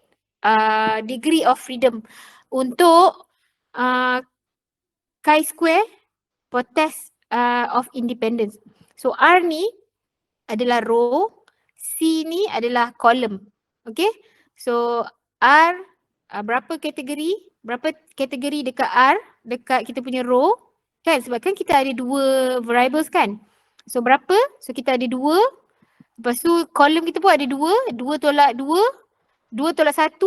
degree of freedom untuk chi-square for test of independence. So R ni adalah row, C ni adalah column. Okay. So R berapa kategori dekat R, dekat kita punya row kan, sebab kan kita ada 2 variables kan. So berapa? So kita ada 2. Lepas tu column kita pun ada 2 tolak 2 tolak 1.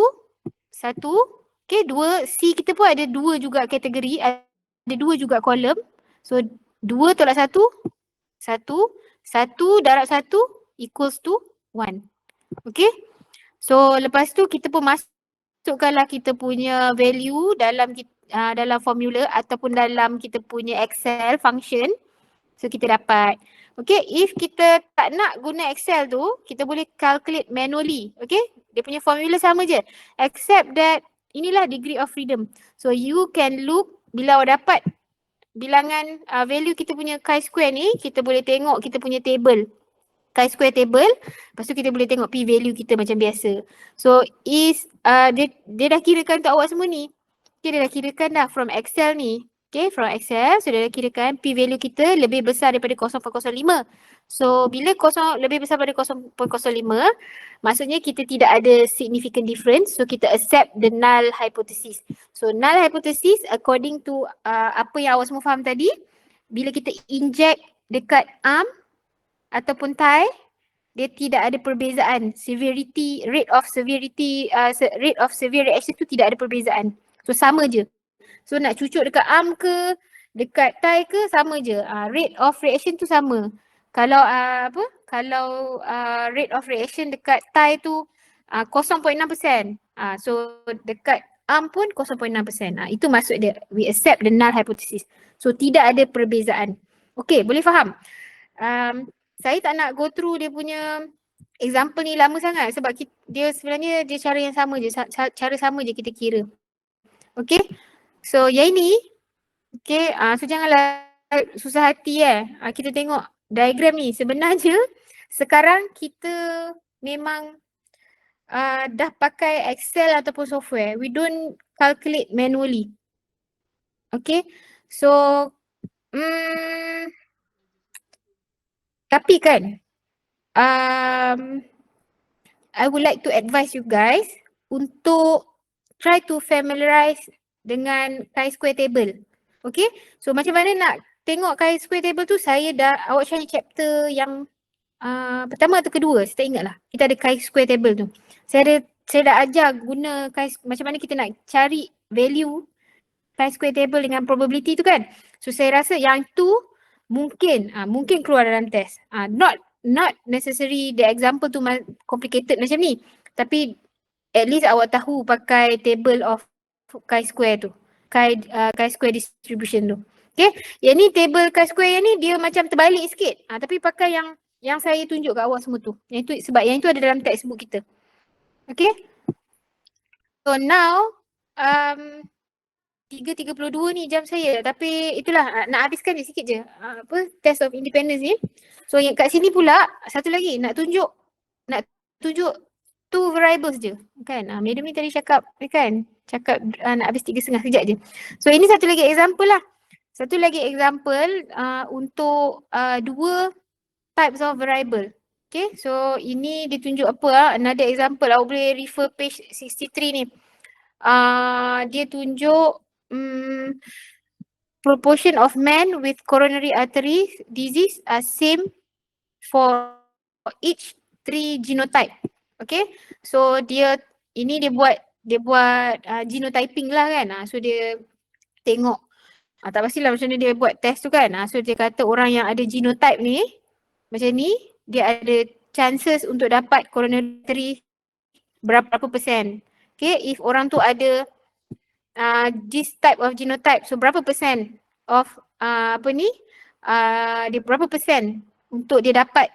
Okay, 2. C kita pun ada 2 juga kategori, ada 2 juga column. So 2 tolak 1 darab 1 equals to 1. Okay. So lepas tu kita pun masukkanlah kita punya value dalam formula ataupun dalam kita punya Excel function. So kita dapat. Okay, if kita tak nak guna Excel tu, kita boleh calculate manually. Okay, dia punya formula sama je. Except that inilah degree of freedom. So you can look bila awak dapat bilangan value kita punya chi-square ni, kita boleh tengok kita punya table. Chi-square table. Lepas tu kita boleh tengok P value kita macam biasa. So dia dah kirakan untuk awak semua ni. Okay, dia dah kirakan dah from Excel ni. Okay, from Excel. So dia dah kirakan P value kita lebih besar daripada 0.05. So bila lebih besar pada 0.05, maksudnya kita tidak ada significant difference. So kita accept the null hypothesis. So null hypothesis according to apa yang awak semua faham tadi, bila kita inject dekat arm ataupun thigh, dia tidak ada perbezaan. Rate of severe reaction tu tidak ada perbezaan. So sama je. So nak cucuk dekat arm ke, dekat thigh ke, sama je. Rate of reaction tu sama. Kalau rate of reaction dekat thigh tu 0.6%. So dekat arm pun 0.6%. Itu maksud dia. We accept the null hypothesis. So tidak ada perbezaan. Okay, boleh faham? Saya tak nak go through dia punya example ni lama sangat sebab dia sebenarnya dia cara yang sama je. Cara sama je kita kira. Okay. So yang ini. Okay. So janganlah susah hati kita tengok diagram ni. Sebenarnya sekarang kita memang dah pakai Excel ataupun software. We don't calculate manually. Okay. So tapi kan I would like to advise you guys untuk try to familiarize dengan chi-square table. Okay. So macam mana nak tengok chi-square table tu, awak cari chapter yang pertama atau kedua, saya tak ingat lah. Kita ada chi-square table tu. Saya dah ajar guna macam mana kita nak cari value chi-square table dengan probability tu kan. So saya rasa yang tu mungkin keluar dalam test. Not necessary the example tu complicated macam ni. Tapi at least awak tahu pakai table of chi-square tu. Chi-square distribution tu. Okay. Yang ni table chi-square yang ni dia macam terbalik sikit. Tapi pakai yang saya tunjuk kat awak semua tu. Sebab yang itu ada dalam textbook kita. Okay. So now 3.32 ni jam saya, tapi itulah nak habiskan je sikit je test of independence ni. So yang kat sini pula satu lagi nak tunjuk two variables je kan. Madam ni tadi cakap nak habis 3.30 sekejap je. So ini satu lagi example lah. Satu lagi example untuk dua types of variable. Okay, so ini ditunjuk apa another example, awak boleh refer page 63 ni. Dia tunjuk proportion of men with coronary artery disease are same for each 3 genotype. Okay, so dia buat genotyping lah kan. So dia tengok tak pastilah macam mana dia buat test tu kan. So dia kata orang yang ada genotype ni macam ni, dia ada chances untuk dapat coronary artery berapa persen. Okay, if orang tu ada this type of genotype, so berapa persen of dia berapa persen untuk dia dapat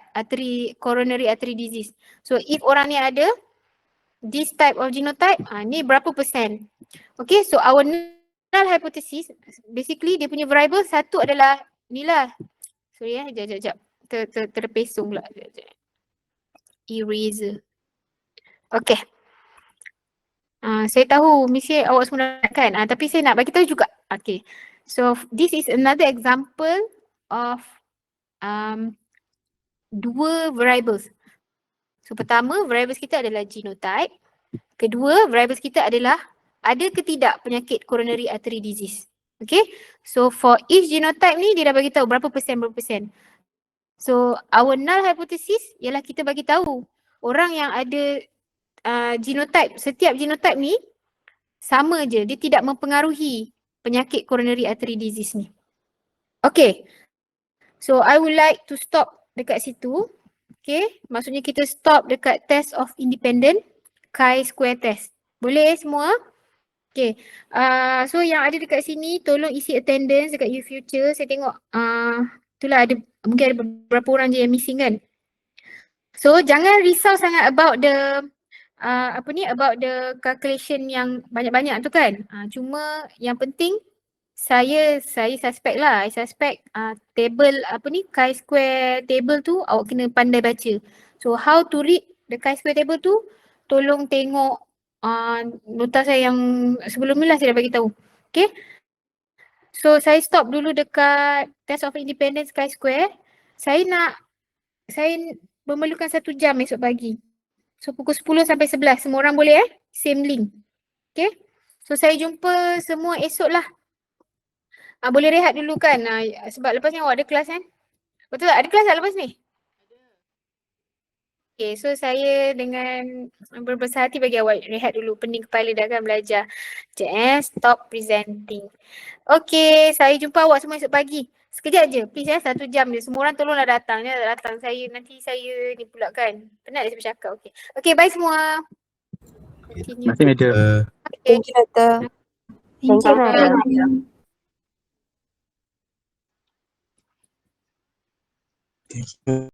coronary artery disease. So if orang ni ada this type of genotype, ni berapa persen. Okay, so our null hypothesis basically dia punya variable satu adalah ni lah. Sorry jap. Terpesong pula. Eraser. Okay. Saya tahu mesti awak semua nak kan, tapi saya nak bagi tahu juga. Okay. So this is another example of dua variables. So pertama variables kita adalah genotype. Kedua variables kita adalah ada ke tidak penyakit coronary artery disease. Okay. So for each genotype ni dia dah bagi tahu berapa persen. So our null hypothesis ialah kita bagi tahu orang yang ada genotype, setiap genotype ni sama je, dia tidak mempengaruhi penyakit coronary artery disease ni. Okay, so I would like to stop dekat situ. Okay, maksudnya kita stop dekat test of independent chi-square test. Boleh semua? Okay, so yang ada dekat sini tolong isi attendance dekat YouFuture. Saya tengok itulah mungkin ada beberapa orang je yang missing kan. So jangan risau sangat about the about the calculation yang banyak-banyak tu kan. Cuma yang penting saya suspect lah. I suspect table chi-square table tu awak kena pandai baca. So how to read the chi-square table tu, tolong tengok nota saya yang sebelum ni lah saya dah bagi tahu. Okay. So saya stop dulu dekat test of independence chi-square. Saya nak Saya memerlukan 1 jam esok pagi. So pukul 10 sampai 11 semua orang boleh same link. Okay. So saya jumpa semua esok lah. Boleh rehat dulu kan sebab lepas ni awak ada kelas kan? Betul tak? Ada kelas tak lepas ni? Okay, so saya dengan berbesar hati bagi awak rehat dulu. Pening kepala dah kan belajar. Sekejap stop presenting. Okay, saya jumpa awak semua esok pagi. Sekejap je, please 1 jam je. Semua orang tolonglah datang. Ni tak datang saya, nanti saya ni pula kan. Penat saya bercakap. Okay, okay, bye semua. Continue. Masih ada. Okay. Thank you, Doktor. Thank you, Nara. Okay.